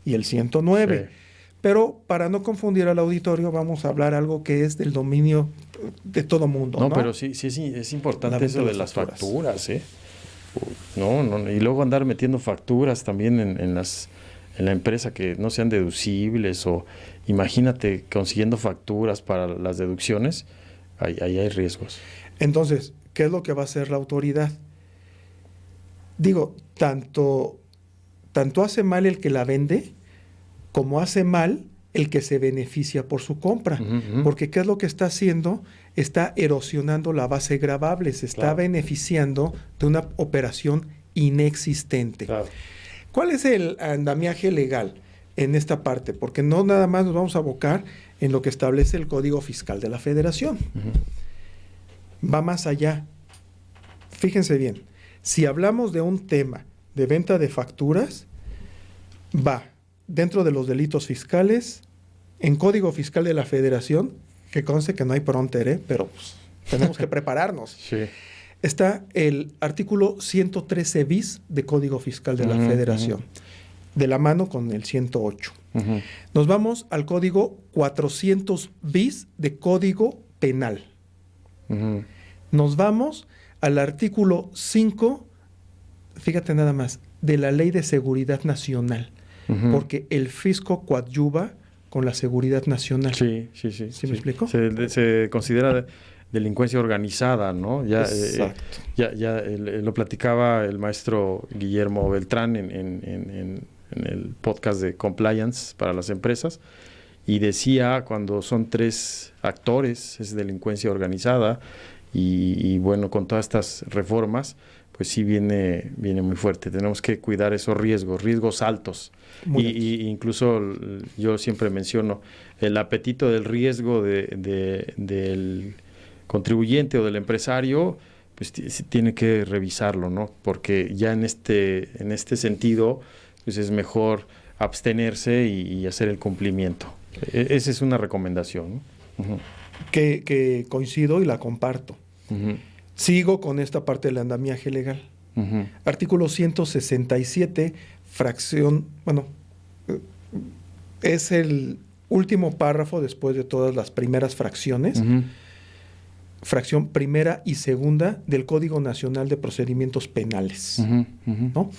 y el 109. Sí. Pero para no confundir al auditorio, vamos a hablar algo que es del dominio de todo mundo. No,
pero sí es importante eso de las facturas, ¿eh? No, y luego andar metiendo facturas también en la empresa que no sean deducibles, o imagínate consiguiendo facturas para las deducciones, ahí hay riesgos.
Entonces, ¿qué es lo que va a hacer la autoridad? Digo, tanto hace mal el que la vende, como hace mal el que se beneficia por su compra. Porque ¿qué es lo que está haciendo? Está erosionando la base gravable, se está beneficiando de una operación inexistente. Claro. ¿Cuál es el andamiaje legal en esta parte? Porque no nada más nos vamos a abocar en lo que establece el Código Fiscal de la Federación. Va más allá. Fíjense bien, si hablamos de un tema de venta de facturas, va dentro de los delitos fiscales, en Código Fiscal de la Federación, que conste que no hay pronter, pero pues, tenemos que prepararnos.
Sí.
Está el artículo 113 bis de Código Fiscal de la Federación, de la mano con el 108. Nos vamos al Código 400 bis de Código Penal. Nos vamos al artículo 5, fíjate nada más, de la Ley de Seguridad Nacional, porque el fisco coadyuva con la seguridad nacional.
Sí.
¿Sí me explico?
Se considera delincuencia organizada, ¿no?
Exacto.
Lo platicaba el maestro Guillermo Beltrán en el podcast de Compliance para las empresas, y decía, cuando son 3 actores, es delincuencia organizada, y bueno, con todas estas reformas, pues sí viene muy fuerte. Tenemos que cuidar esos riesgos altos. Y incluso yo siempre menciono el apetito del riesgo del contribuyente o del empresario, pues tiene que revisarlo, ¿no? Porque ya en este sentido, pues es mejor abstenerse y hacer el cumplimiento. Esa es una recomendación, ¿no?
Que coincido y la comparto. Sigo con esta parte del andamiaje legal. Artículo 167, fracción, es el último párrafo después de todas las primeras fracciones. Fracción primera y segunda del Código Nacional de Procedimientos Penales. ¿No?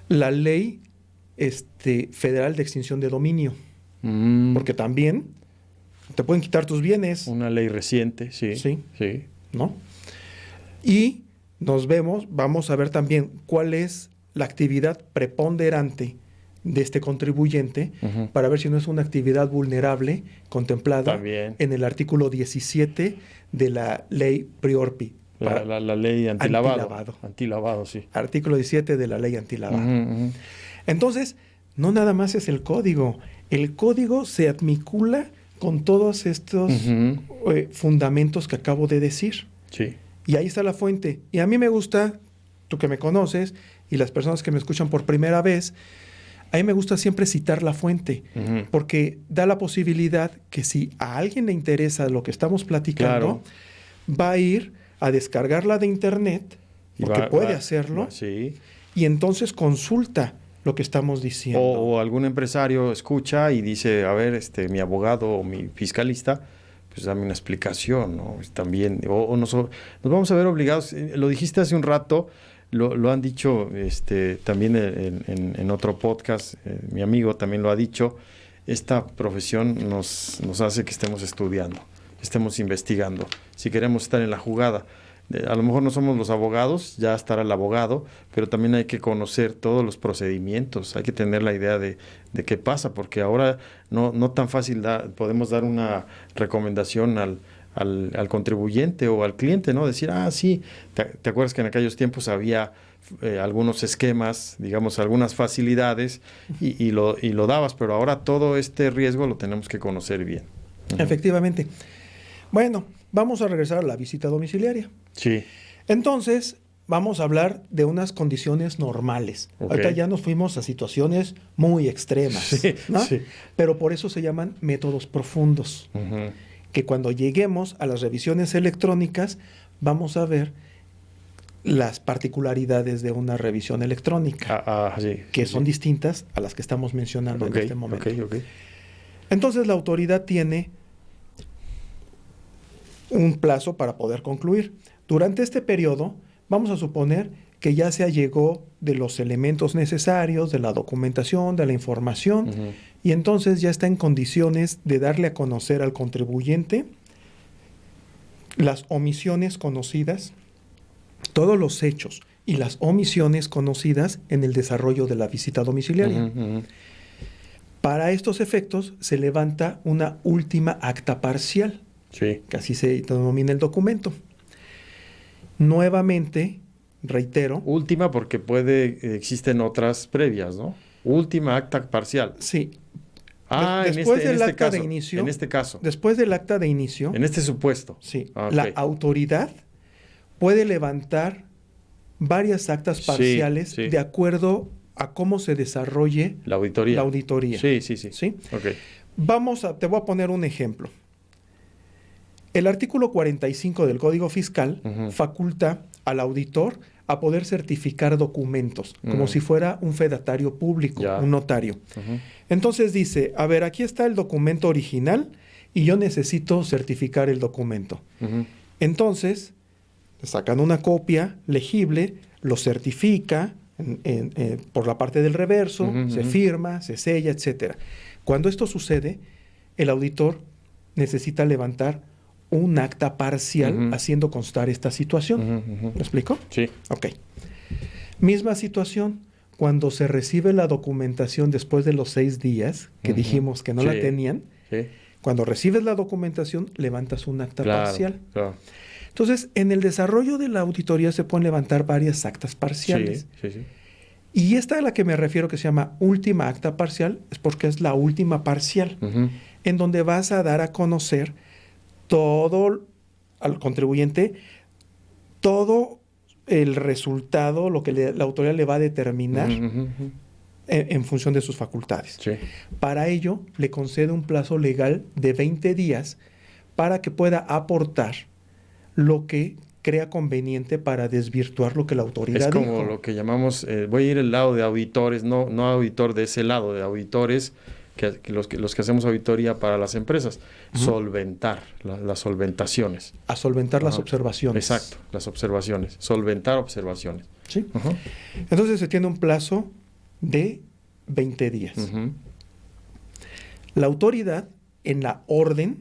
La ley federal de extinción de dominio. Porque también te pueden quitar tus bienes.
Una ley reciente, sí.
¿No? Y vamos a ver también cuál es la actividad preponderante de este contribuyente para ver si no es una actividad vulnerable contemplada
también
en el artículo 17 de la ley Priorpi.
La ley antilavado. Antilavado, sí.
Artículo 17 de la ley antilavado. Entonces, no nada más es el código. El código se admicula con todos estos fundamentos que acabo de decir.
Sí.
Y ahí está la fuente. Y a mí me gusta tú que me conoces y las personas que me escuchan por primera vez, a mí me gusta siempre citar la fuente, porque da la posibilidad que si a alguien le interesa lo que estamos platicando, va a ir a descargarla de internet, porque puede hacerlo, y entonces consulta lo que estamos diciendo.
O algún empresario escucha y dice, a ver, mi abogado o mi fiscalista, pues dame una explicación, ¿no? También, nos vamos a ver obligados, lo dijiste hace un rato, lo han dicho también en otro podcast, mi amigo también lo ha dicho, esta profesión nos hace que estemos estudiando, estemos investigando, si queremos estar en la jugada. A lo mejor no somos los abogados, ya estará el abogado, pero también hay que conocer todos los procedimientos, hay que tener la idea de qué pasa, porque ahora no tan fácil podemos dar una recomendación al contribuyente o al cliente, ¿no? Decir, sí, ¿te acuerdas que en aquellos tiempos había algunos esquemas, digamos, algunas facilidades y lo dabas, pero ahora todo este riesgo lo tenemos que conocer bien.
Efectivamente. Bueno, vamos a regresar a la visita domiciliaria.
Sí.
Entonces, vamos a hablar de unas condiciones normales. Ahorita ya nos fuimos a situaciones muy extremas, ¿no? Sí. Pero por eso se llaman métodos profundos. Que cuando lleguemos a las revisiones electrónicas, vamos a ver las particularidades de una revisión electrónica, que son distintas a las que estamos mencionando en este momento. Entonces, la autoridad tiene un plazo para poder concluir. Durante este periodo, vamos a suponer que ya se allegó de los elementos necesarios, de la documentación, de la información, y entonces ya está en condiciones de darle a conocer al contribuyente las omisiones conocidas, todos los hechos y las omisiones conocidas en el desarrollo de la visita domiciliaria. Para estos efectos se levanta una última acta parcial, que así se denomina el documento. Nuevamente, reitero.
Última porque existen otras previas, ¿no? Última acta parcial.
Sí.
Después del acta de inicio. En este caso.
Después del acta de inicio.
En este supuesto.
Sí. La autoridad puede levantar varias actas parciales de acuerdo a cómo se desarrolle
la auditoría. Sí.
¿Sí? Te voy a poner un ejemplo. El artículo 45 del Código Fiscal faculta al auditor a poder certificar documentos, como si fuera un fedatario público, un notario. Entonces dice, a ver, aquí está el documento original y yo necesito certificar el documento. Entonces, sacan una copia legible, lo certifica por la parte del reverso, se firma, se sella, etc. Cuando esto sucede, el auditor necesita levantar un acta parcial haciendo constar esta situación. ¿Me explico?
Sí.
Ok. Misma situación, cuando se recibe la documentación después de los 6 días, que dijimos que no la tenían, cuando recibes la documentación, levantas un acta parcial.
Claro.
Entonces, en el desarrollo de la auditoría se pueden levantar varias actas parciales. Y esta a la que me refiero, que se llama última acta parcial, es porque es la última parcial, en donde vas a dar a conocer todo al contribuyente, todo el resultado, lo que la autoridad le va a determinar en función de sus facultades. Para ello, le concede un plazo legal de 20 días para que pueda aportar lo que crea conveniente para desvirtuar lo que la autoridad dijo.
Es como lo que llamamos, voy a ir al lado de auditores, no auditor de ese lado, de auditores, los que hacemos auditoría para las empresas, solventar las solventaciones.
A solventar las observaciones.
Exacto, las observaciones, solventar observaciones.
Sí. Entonces se tiene un plazo de 20 días. La autoridad, en la orden,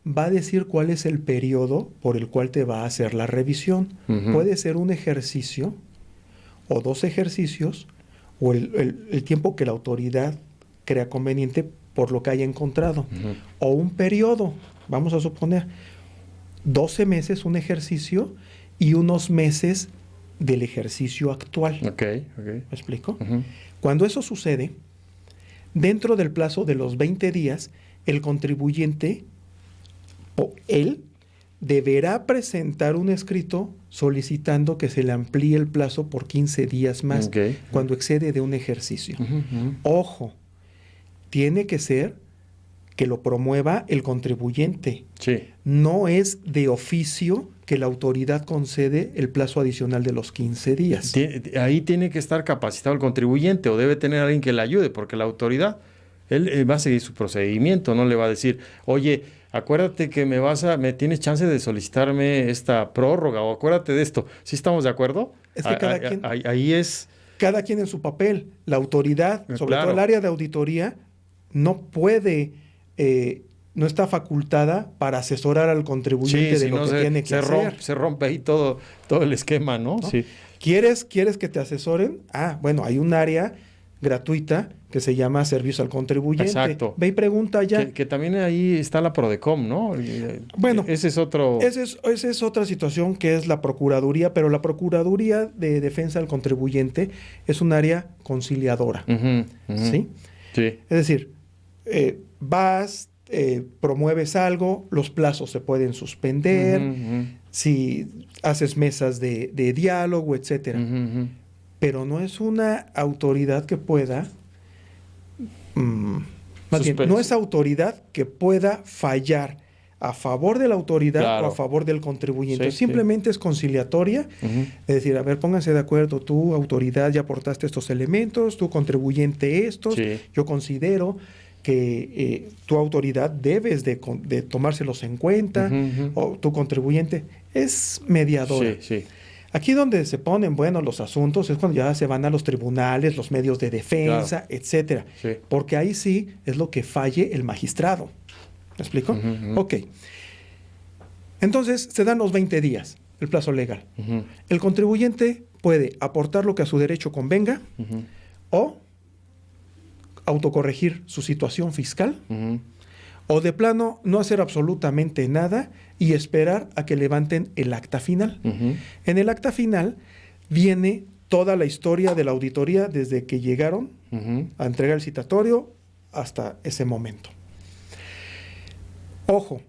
va a decir cuál es el periodo por el cual te va a hacer la revisión. Puede ser un ejercicio, o 2 ejercicios, o el tiempo que la autoridad crea conveniente por lo que haya encontrado. O un periodo, vamos a suponer, 12 meses un ejercicio y unos meses del ejercicio actual. ¿Me explico? Cuando eso sucede, dentro del plazo de los 20 días, el contribuyente, o él, deberá presentar un escrito solicitando que se le amplíe el plazo por 15 días más cuando excede de un ejercicio. Ojo, tiene que ser que lo promueva el contribuyente.
Sí.
No es de oficio que la autoridad concede el plazo adicional de los 15 días.
Ahí tiene que estar capacitado el contribuyente o debe tener alguien que le ayude, porque la autoridad, él va a seguir su procedimiento, no le va a decir, oye, acuérdate que me tienes chance de solicitarme esta prórroga o acuérdate de esto. ¿Sí estamos de acuerdo?
Es que
ahí es...
Cada quien en su papel. La autoridad, sobre todo el área de auditoría, no puede... no está facultada para asesorar al contribuyente de lo que tiene que hacer.
Se rompe ahí todo el esquema, ¿no? Sí.
¿Quieres que te asesoren? Bueno, hay un área gratuita que se llama Servicio al Contribuyente.
Exacto.
Ve y pregunta ya.
Que también ahí está la Prodecom, ¿no?
Bueno,
ese es otro...
Esa es otra situación que es la Procuraduría, pero la Procuraduría de Defensa del Contribuyente es un área conciliadora. ¿Sí?
Sí.
Es decir, vas, promueves algo, los plazos se pueden suspender, si haces mesas de diálogo, etcétera. Pero no es una autoridad que pueda, más bien, no es autoridad que pueda fallar a favor de la autoridad o a favor del contribuyente. Simplemente es conciliatoria, es decir, a ver, pónganse de acuerdo, tú, autoridad, ya aportaste estos elementos, tú, contribuyente, estos, yo considero que tu autoridad debes de tomárselos en cuenta, o tu contribuyente es mediadora. Aquí donde se ponen, los asuntos es cuando ya se van a los tribunales, los medios de defensa, etcétera. Porque ahí sí es lo que falle el magistrado. ¿Me explico? Ok. Entonces, se dan los 20 días, el plazo legal. El contribuyente puede aportar lo que a su derecho convenga o autocorregir su situación fiscal o de plano no hacer absolutamente nada y esperar a que levanten el acta final. En el acta final viene toda la historia de la auditoría desde que llegaron a entregar el citatorio hasta ese momento. Ojo,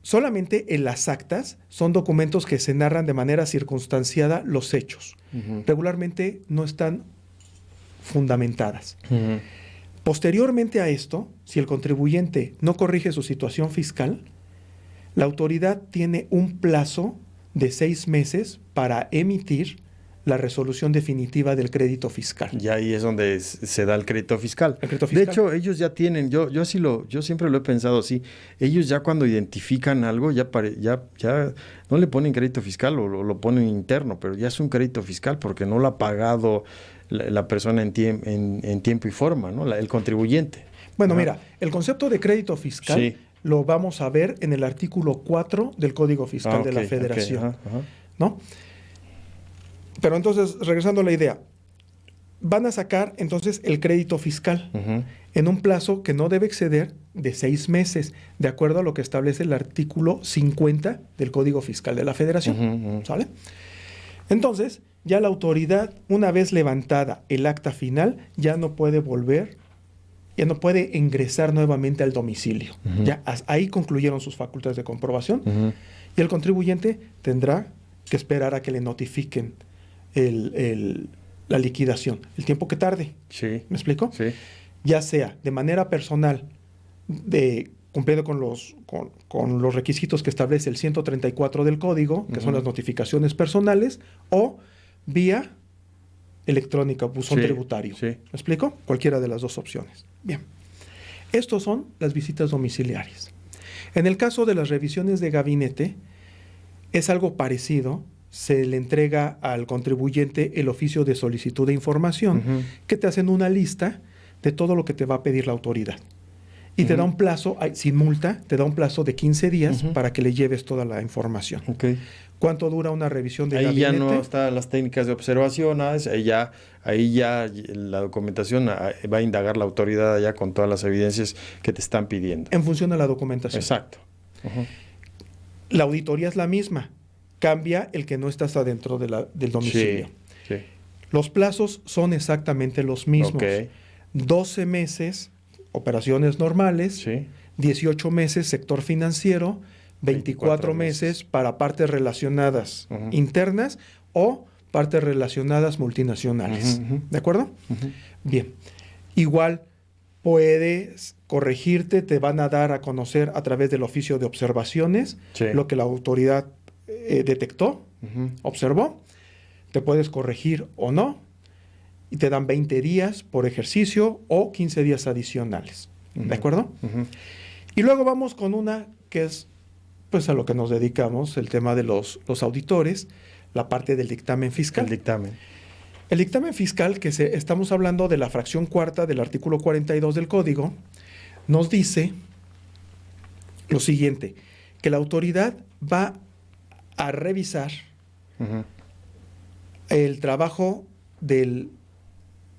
solamente en las actas son documentos que se narran de manera circunstanciada los hechos. Regularmente no están fundamentadas. Posteriormente a esto, si el contribuyente no corrige su situación fiscal, la autoridad tiene un plazo de 6 meses para emitir la resolución definitiva del crédito fiscal.
Y ahí es donde se da el crédito fiscal. De hecho, ellos ya tienen, yo siempre lo he pensado así, ellos ya cuando identifican algo, ya no le ponen crédito fiscal o lo ponen interno, pero ya es un crédito fiscal porque no lo ha pagado la persona en tiempo y forma, ¿no? El contribuyente.
Bueno, mira, el concepto de crédito fiscal lo vamos a ver en el artículo 4 del Código Fiscal de la Federación, ¿no? Pero entonces, regresando a la idea, van a sacar entonces el crédito fiscal en un plazo que no debe exceder de 6 meses, de acuerdo a lo que establece el artículo 50 del Código Fiscal de la Federación, ¿sale? Entonces, ya la autoridad, una vez levantada el acta final, ya no puede ingresar nuevamente al domicilio. Ya ahí concluyeron sus facultades de comprobación y el contribuyente tendrá que esperar a que le notifiquen la liquidación, el tiempo que tarde. ¿Me explico? Ya sea de manera personal, cumpliendo con los requisitos que establece el 134 del Código, que son las notificaciones personales, o vía electrónica, buzón tributario. ¿Me explico? Cualquiera de las dos opciones. Bien. Estos son las visitas domiciliarias. En el caso de las revisiones de gabinete, es algo parecido. Se le entrega al contribuyente el oficio de solicitud de información, que te hacen una lista de todo lo que te va a pedir la autoridad. Y te da un plazo, sin multa, te da un plazo de 15 días para que le lleves toda la información. ¿Cuánto dura una revisión de gabinete?
Ahí ya no están las técnicas de observación, ahí ya la documentación va a indagar la autoridad allá con todas las evidencias que te están pidiendo.
En función a la documentación.
Exacto.
La auditoría es la misma. Cambia el que no estás adentro del domicilio. Los plazos son exactamente los mismos. 12 meses, operaciones normales, 18 meses, sector financiero, 24 meses para partes relacionadas
Ujú.
internas o partes relacionadas multinacionales.
Ujú, ujú.
¿De acuerdo?
Ujú.
Bien. Igual puedes corregirte, te van a dar a conocer a través del oficio de observaciones
Sí.
lo que la autoridad detectó,
Ujú.
observó, te puedes corregir o no, y te dan 20 días por ejercicio o 15 días adicionales. ¿De
Ujú.
acuerdo?
Ujú.
Y luego vamos con una que es pues a lo que nos dedicamos, el tema de los auditores, la parte del dictamen fiscal.
El dictamen.
El dictamen fiscal, estamos hablando de la fracción cuarta del artículo 42 del Código, nos dice lo siguiente, que la autoridad va a revisar
Ujú.
el trabajo del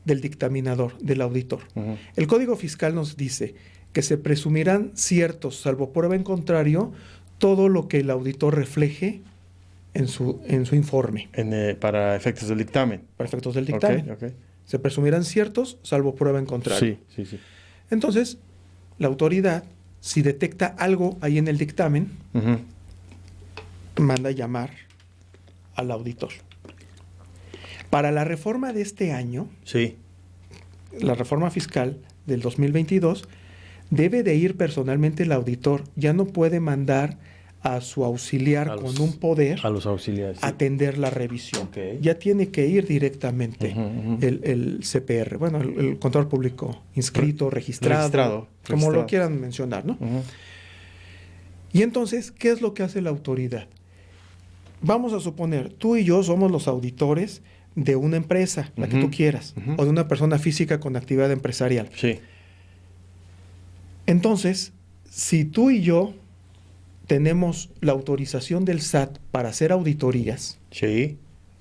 dictaminador, del auditor.
Ujú.
El Código Fiscal nos dice que se presumirán ciertos, salvo prueba en contrario, todo lo que el auditor refleje en su informe,
Para efectos del dictamen.
para efectos del dictamen.
Ok, ok.
Se presumirán ciertos, salvo prueba en contrario.
Sí, sí, sí.
Entonces, la autoridad, si detecta algo ahí en el dictamen,
Ujú.
manda llamar al auditor. Para la reforma de este año,
Sí.
la reforma fiscal del 2022, debe de ir personalmente el auditor. Ya no puede mandar a su auxiliar con un poder
A los auxiliares. Sí.
atender la revisión.
Ok.
Ya tiene que ir directamente
Ujú, ujú.
el CPR, bueno, el contador público inscrito, registrado, como lo
registrado.
quieran mencionar, ¿no?
Ujú.
Y entonces, ¿qué es lo que hace la autoridad? Vamos a suponer, tú y yo somos los auditores de una empresa, la que
Ujú,
tú quieras,
ujú.
o de una persona física con actividad empresarial.
Sí.
Entonces, si tú y yo tenemos la autorización del SAT para hacer auditorías,
Sí.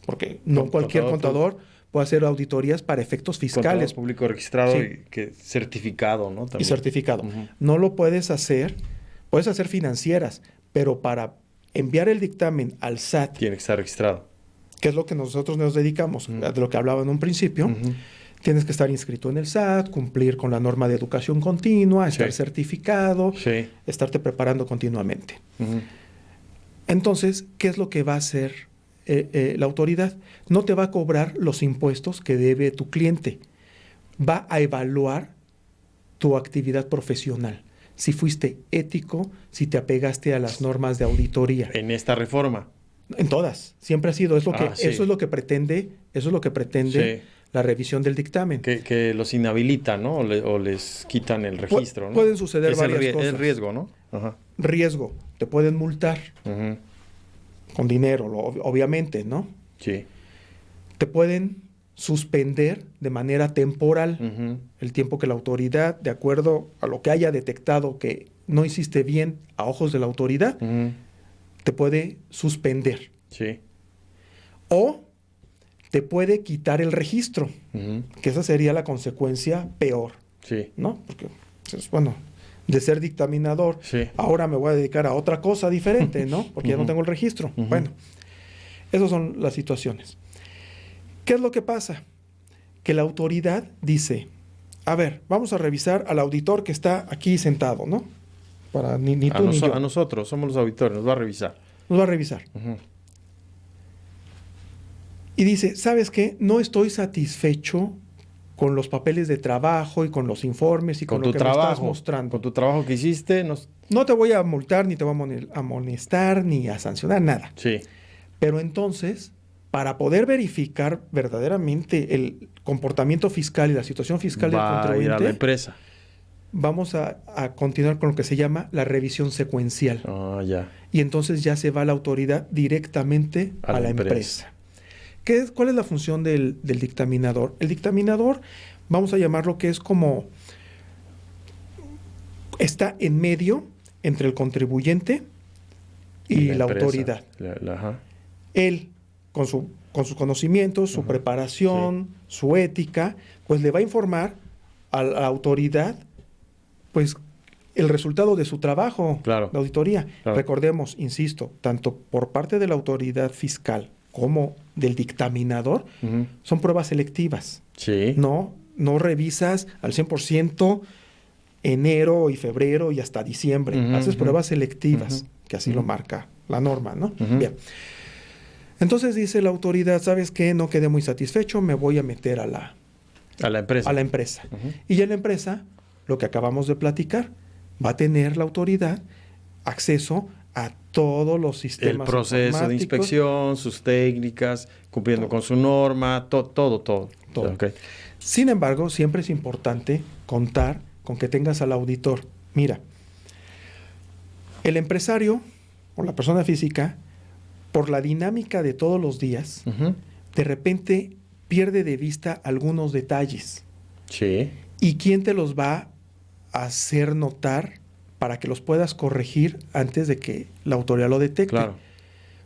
porque no
Con-
cualquier
contador
contador puede hacer auditorías para efectos
Contador
fiscales
público registrado
Sí.
y que certificado, ¿no?
y
También.
certificado.
Ujú.
No lo puedes hacer financieras, pero para enviar el dictamen al SAT,
Tiene que estar registrado.
que es lo que nosotros nos dedicamos,
Ujú.
de lo que hablaba en un principio,
Ujú.
tienes que estar inscrito en el SAT, cumplir con la norma de educación continua, estar
Sí.
certificado,
Sí.
estarte preparando continuamente.
Ujú.
Entonces, ¿qué es lo que va a hacer la autoridad? No te va a cobrar los impuestos que debe tu cliente. Va a evaluar tu actividad profesional. Si fuiste ético, si te apegaste a las normas de auditoría.
En esta reforma.
En todas, siempre ha sido.
Sí.
Eso es lo que pretende
Sí.
la revisión del dictamen.
Que los inhabilitan, ¿no? O les quitan el registro, ¿no?
Pueden suceder
Es el
varias cosas.
Es riesgo, ¿no? Ajá.
Riesgo, te pueden multar
Ujú.
con dinero, obviamente, ¿no?
Sí.
Te pueden suspender de manera temporal
Ujú.
el tiempo que la autoridad, de acuerdo a lo que haya detectado que no hiciste bien a ojos de la autoridad,
Ujú.
te puede suspender.
Sí.
O te puede quitar el registro,
Ujú.
que esa sería la consecuencia peor,
Sí.
¿no? Porque, pues, bueno, de ser dictaminador,
Sí.
ahora me voy a dedicar a otra cosa diferente, ¿no? Porque ya no
Ujú.
tengo el registro.
Ujú.
Bueno, esas son las situaciones. ¿Qué es lo que pasa? Que la autoridad dice, a ver, vamos a revisar al auditor que está aquí sentado, ¿no? Para ni tú ni yo.
A nosotros, somos los auditores, nos va a revisar.
Nos va a revisar.
Ujú.
Y dice, ¿sabes qué? No estoy satisfecho con los papeles de trabajo y con los informes y con lo que me estás mostrando.
Con tu trabajo que hiciste,
No te voy a multar, ni te voy a amonestar, ni a sancionar, nada.
Sí.
Pero entonces, para poder verificar verdaderamente el comportamiento fiscal y la situación fiscal del
Va a ir a la
contribuyente,
empresa.
vamos a continuar con lo que se llama la revisión secuencial.
Ah, ya.
Y entonces ya se va la autoridad directamente a la empresa. ¿Cuál es la función del dictaminador? El dictaminador, vamos a llamarlo que es como, está en medio entre el contribuyente y la
empresa.
autoridad.
Ajá.
Él, con sus conocimientos, su preparación, su ética, pues le va a informar a la autoridad, pues, el resultado de su trabajo,
Claro.
la auditoría.
Claro.
Recordemos, insisto, tanto por parte de la autoridad fiscal como del dictaminador,
Ujú.
son pruebas selectivas.
Sí.
No revisas al 100% enero y febrero y hasta diciembre.
Ujú,
Haces
ujú.
pruebas selectivas.
Ujú.
que así lo marca la norma, ¿no? Bien. Entonces dice la autoridad, ¿sabes qué? No quedé muy satisfecho, me voy a meter a la
empresa.
A la empresa. Y ya la empresa, lo que acabamos de platicar, va a tener la autoridad acceso a todos los sistemas
el proceso de inspección, sus técnicas, cumpliendo con su norma, todo. Okay.
Sin embargo, siempre es importante contar con que tengas al auditor. Mira, el empresario o la persona física, por la dinámica de todos los días, de repente pierde de vista algunos detalles.
Sí.
¿Y quién te los va a hacer notar para que los puedas corregir antes de que la autoridad lo detecte?
Claro.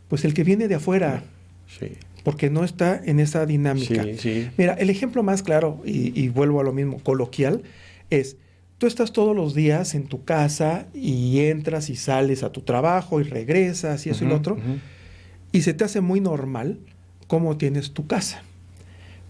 Pues el que viene de afuera.
Sí.
Porque no está en esa dinámica.
Sí.
Mira, el ejemplo más claro, y vuelvo a lo mismo, coloquial, es, tú estás todos los días en tu casa y entras y sales a tu trabajo y regresas y eso y lo otro, y se te hace muy normal cómo tienes tu casa.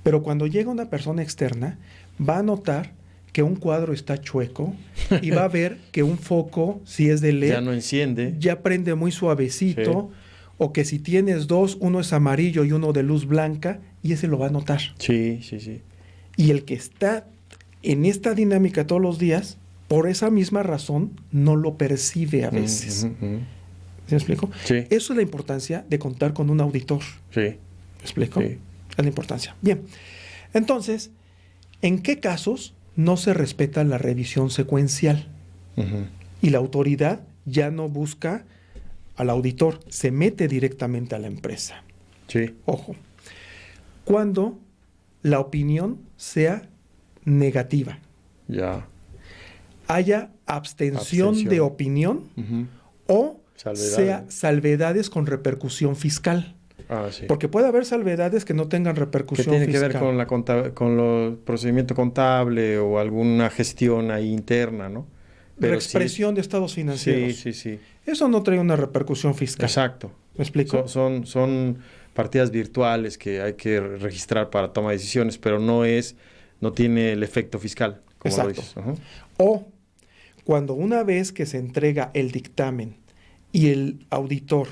Pero cuando llega una persona externa, va a notar que un cuadro está chueco y va a ver que un foco, si es de LED,
ya no enciende,
ya prende muy suavecito, o que si tienes dos, uno es amarillo y uno de luz blanca, y ese lo va a notar.
Sí.
Y el que está en esta dinámica todos los días, por esa misma razón, no lo percibe a veces. ¿Sí me explico?
Sí.
Eso es la importancia de contar con un auditor.
Sí.
¿Me explico?
Sí.
Es la importancia. Bien. Entonces, ¿en qué casos no se respeta la revisión secuencial? Y la autoridad ya no busca al auditor, se mete directamente a la empresa.
Sí.
Ojo. Cuando la opinión sea negativa.
Ya.
Haya abstención de opinión o sea salvedades con repercusión fiscal.
Sí.
Porque puede haber salvedades que no tengan repercusión
fiscal. Que tiene
fiscal.
que ver con el procedimiento contable o alguna gestión ahí interna, ¿no?
Pero expresión de estados financieros.
Sí.
Eso no trae una repercusión fiscal.
Exacto.
¿Me explico?
Son partidas virtuales que hay que registrar para toma de decisiones, pero no tiene el efecto fiscal, como
Exacto.
lo dices.
O cuando una vez que se entrega el dictamen y el auditor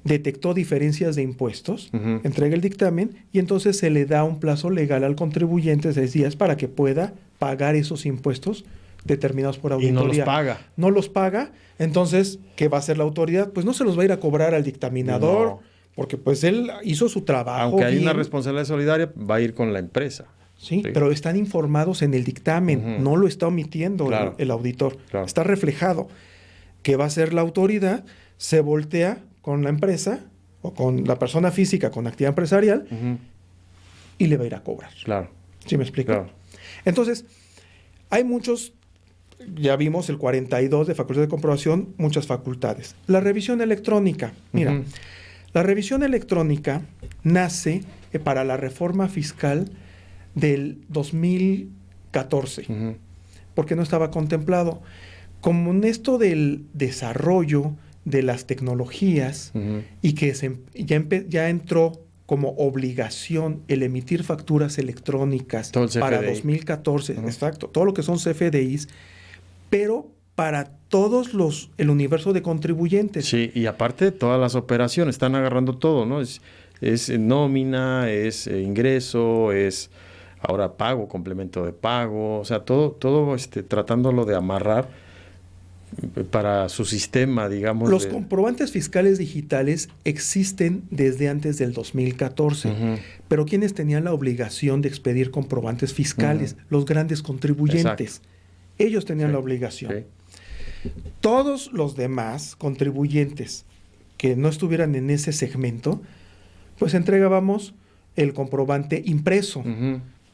detectó diferencias de impuestos, entrega el dictamen y entonces se le da un plazo legal al contribuyente de 6 días para que pueda pagar esos impuestos determinados por auditoría.
Y no los paga.
No los paga, entonces, ¿qué va a hacer la autoridad? Pues no se los va a ir a cobrar al dictaminador, porque pues él hizo su trabajo.
Aunque hay una responsabilidad solidaria, va a ir con la empresa.
Sí, pero están informados en el dictamen, no lo está omitiendo el auditor.
Claro.
Está reflejado. ¿Qué va a hacer la autoridad? Se voltea con la empresa o con la persona física con actividad empresarial y le va a ir a cobrar.
Claro.
¿Sí me explico?
Claro.
Entonces, hay muchos, ya vimos el 42 de facultad de comprobación, muchas facultades. La revisión electrónica. Mira, la revisión electrónica nace para la reforma fiscal del 2014, porque no estaba contemplado. Como en esto del desarrollo de las tecnologías y que ya entró como obligación el emitir facturas electrónicas para 2014, exacto, todo lo que son CFDIs, pero para todos el universo de contribuyentes.
Sí, y aparte todas las operaciones, están agarrando todo, ¿no? Es nómina, es ingreso, es ahora pago, complemento de pago, o sea, todo tratándolo de amarrar para su sistema, digamos.
Los comprobantes fiscales digitales existen desde antes del 2014, pero ¿quiénes tenían la obligación de expedir comprobantes fiscales? Los grandes contribuyentes. Exacto. Ellos tenían la obligación. Sí. Todos los demás contribuyentes que no estuvieran en ese segmento, pues entregábamos el comprobante impreso.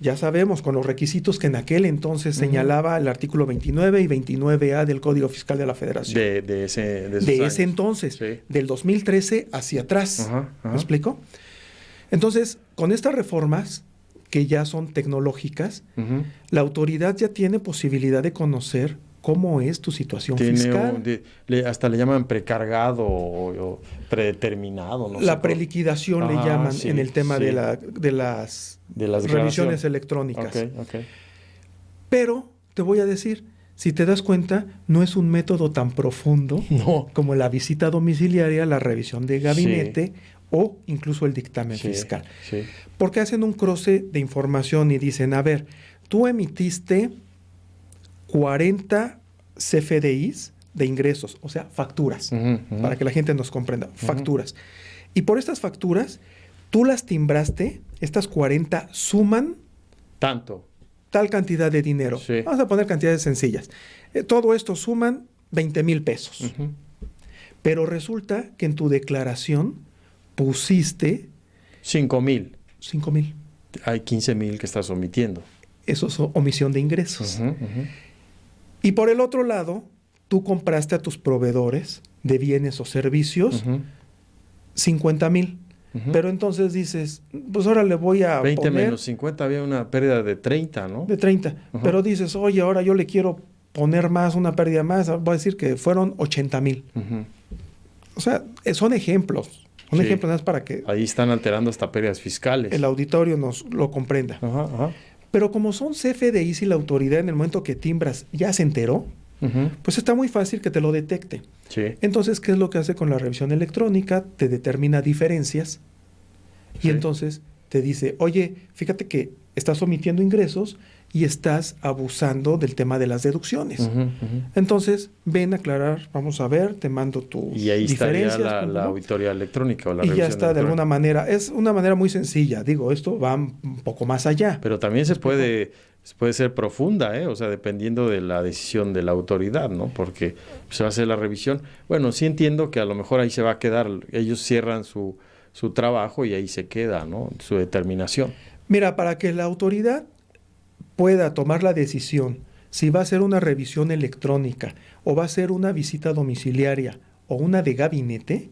Ya sabemos, con los requisitos que en aquel entonces señalaba el artículo 29 y 29A del Código Fiscal de la Federación.
De ese
entonces,
sí.
Del 2013 hacia atrás. ¿Me explico? Entonces, con estas reformas, que ya son tecnológicas, la autoridad ya tiene posibilidad de conocer cómo es tu situación fiscal.
Hasta le llaman precargado o predeterminado. No
la
sé
preliquidación le llaman en el tema de las revisiones electrónicas.
Okay.
Pero te voy a decir, si te das cuenta, no es un método tan profundo
No.
como la visita domiciliaria, la revisión de gabinete o incluso el dictamen
Sí,
fiscal.
sí.
Porque hacen un cruce de información y dicen, a ver, tú emitiste 40 CFDIs de ingresos, o sea, facturas, para que la gente nos comprenda, facturas. Y por estas facturas, tú las timbraste, estas 40 suman
Tanto.
tal cantidad de dinero.
Sí.
Vamos a poner cantidades sencillas. Todo esto suman 20,000 pesos. Pero resulta que en tu declaración pusiste
5,000.
5,000.
Hay 15,000 que estás omitiendo.
Eso es omisión de ingresos. Y por el otro lado, tú compraste a tus proveedores de bienes o servicios 50,000. Pero entonces dices, pues ahora le voy a
20
poner
menos 50, había una pérdida de 30, ¿no?
de 30. Pero dices, oye, ahora yo le quiero poner más, una pérdida más. Voy a decir que fueron 80,000. O sea, son ejemplos. Un
Sí.
ejemplo nada más para que
Ahí están alterando hasta pérdidas fiscales.
el auditorio nos lo comprenda. Pero como son CFDIs y la autoridad en el momento que timbras ya se enteró, pues está muy fácil que te lo detecte.
Sí.
Entonces, ¿qué es lo que hace con la revisión electrónica? Te determina diferencias y
Sí.
entonces te dice, oye, fíjate que estás omitiendo ingresos y estás abusando del tema de las deducciones. Entonces, ven a aclarar, vamos a ver, te mando tus
Y ahí estaría
diferencias.
la auditoría electrónica o la
y ya
revisión
está de
electrónica.
alguna manera. Es una manera muy sencilla. Digo, esto va un poco más allá.
Pero también se puede ser profunda, ¿eh? O sea, dependiendo de la decisión de la autoridad, ¿no? Porque se va a hacer la revisión. Bueno, sí entiendo que a lo mejor ahí se va a quedar, ellos cierran su trabajo y ahí se queda, ¿no? Su determinación.
Mira, para que la autoridad pueda tomar la decisión si va a ser una revisión electrónica o va a ser una visita domiciliaria o una de gabinete,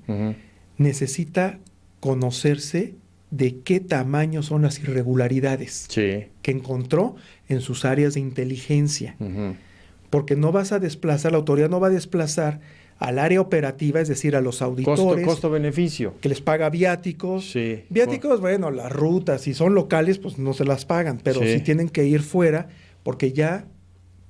necesita conocerse de qué tamaño son las irregularidades
Sí.
que encontró en sus áreas de inteligencia. Porque no vas a desplazar, la autoridad no va a desplazar al área operativa, es decir, a los auditores,
Costo-beneficio.
que les paga viáticos.
Sí.
Viáticos, bueno, las rutas, si son locales, pues no se las pagan, pero
Sí.
sí tienen que ir fuera porque ya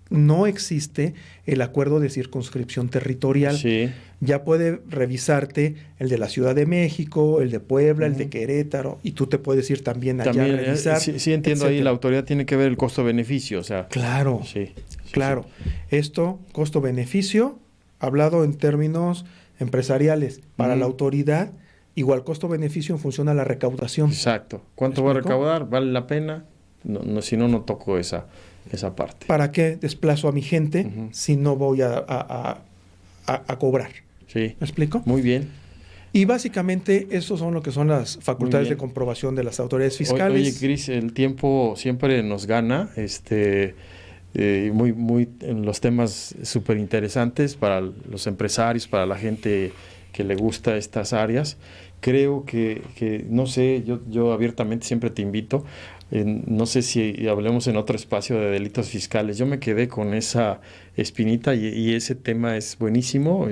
no existe el acuerdo de circunscripción territorial.
Sí.
Ya puede revisarte el de la Ciudad de México, el de Puebla, el de Querétaro, y tú te puedes ir también allá
También,
a revisar.
sí entiendo ahí,
etcétera.
la autoridad tiene que ver el costo-beneficio, o sea.
Claro,
Sí.
claro. Esto, costo-beneficio, hablado en términos empresariales. Para la autoridad, igual costo-beneficio en función a la recaudación.
Exacto. ¿Cuánto
¿Me
voy a
explico?
recaudar? ¿Vale la pena? No, si no, no toco esa parte.
¿Para qué desplazo a mi gente si no voy a cobrar?
Sí.
¿Me explico?
Muy bien.
Y básicamente, esos son lo que son las facultades
bien.
de comprobación de las autoridades fiscales.
Oye, Cris, el tiempo siempre nos gana. Muy en los temas súper interesantes para los empresarios, para la gente que le gusta estas áreas. Creo que no sé, yo abiertamente siempre te invito. No sé si hablemos en otro espacio de delitos fiscales. Yo me quedé con esa espinita y ese tema es buenísimo.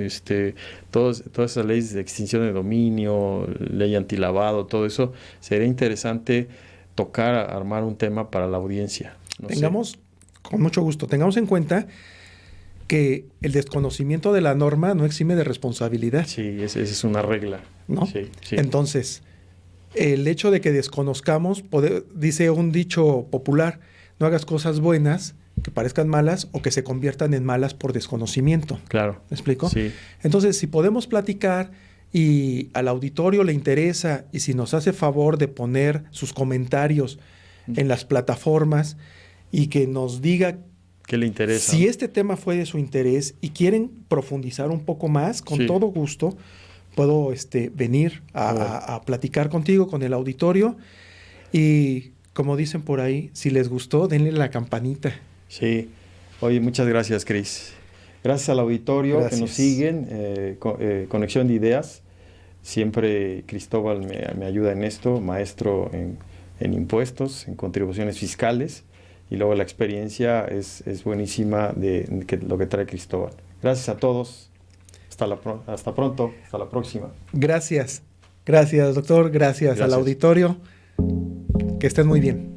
Todas esas leyes de extinción de dominio, ley antilavado, todo eso, sería interesante tocar, armar un tema para la audiencia. No sé.
Con mucho gusto, tengamos en cuenta que el desconocimiento de la norma no exime de responsabilidad.
Sí, esa es una regla.
¿No?
Sí.
Entonces, el hecho de que desconozcamos, dice un dicho popular, no hagas cosas buenas que parezcan malas o que se conviertan en malas por desconocimiento.
Claro.
¿Me explico?
Sí.
Entonces, si podemos platicar y al auditorio le interesa y si nos hace favor de poner sus comentarios en las plataformas y que nos diga
¿Qué le interesa?
si este tema fue de su interés y quieren profundizar un poco más, con todo gusto, puedo venir a platicar contigo, con el auditorio. Y como dicen por ahí, si les gustó, denle la campanita.
Sí. Oye, muchas gracias, Cris. Gracias al auditorio que nos siguen. Conexión de Ideas. Siempre Cristóbal me ayuda en esto, maestro en impuestos, en contribuciones fiscales. Y luego la experiencia es buenísima de lo que trae Cristóbal. Gracias a todos. Hasta pronto. Hasta la próxima.
Gracias. Gracias, doctor. Gracias al auditorio. Que estén muy bien.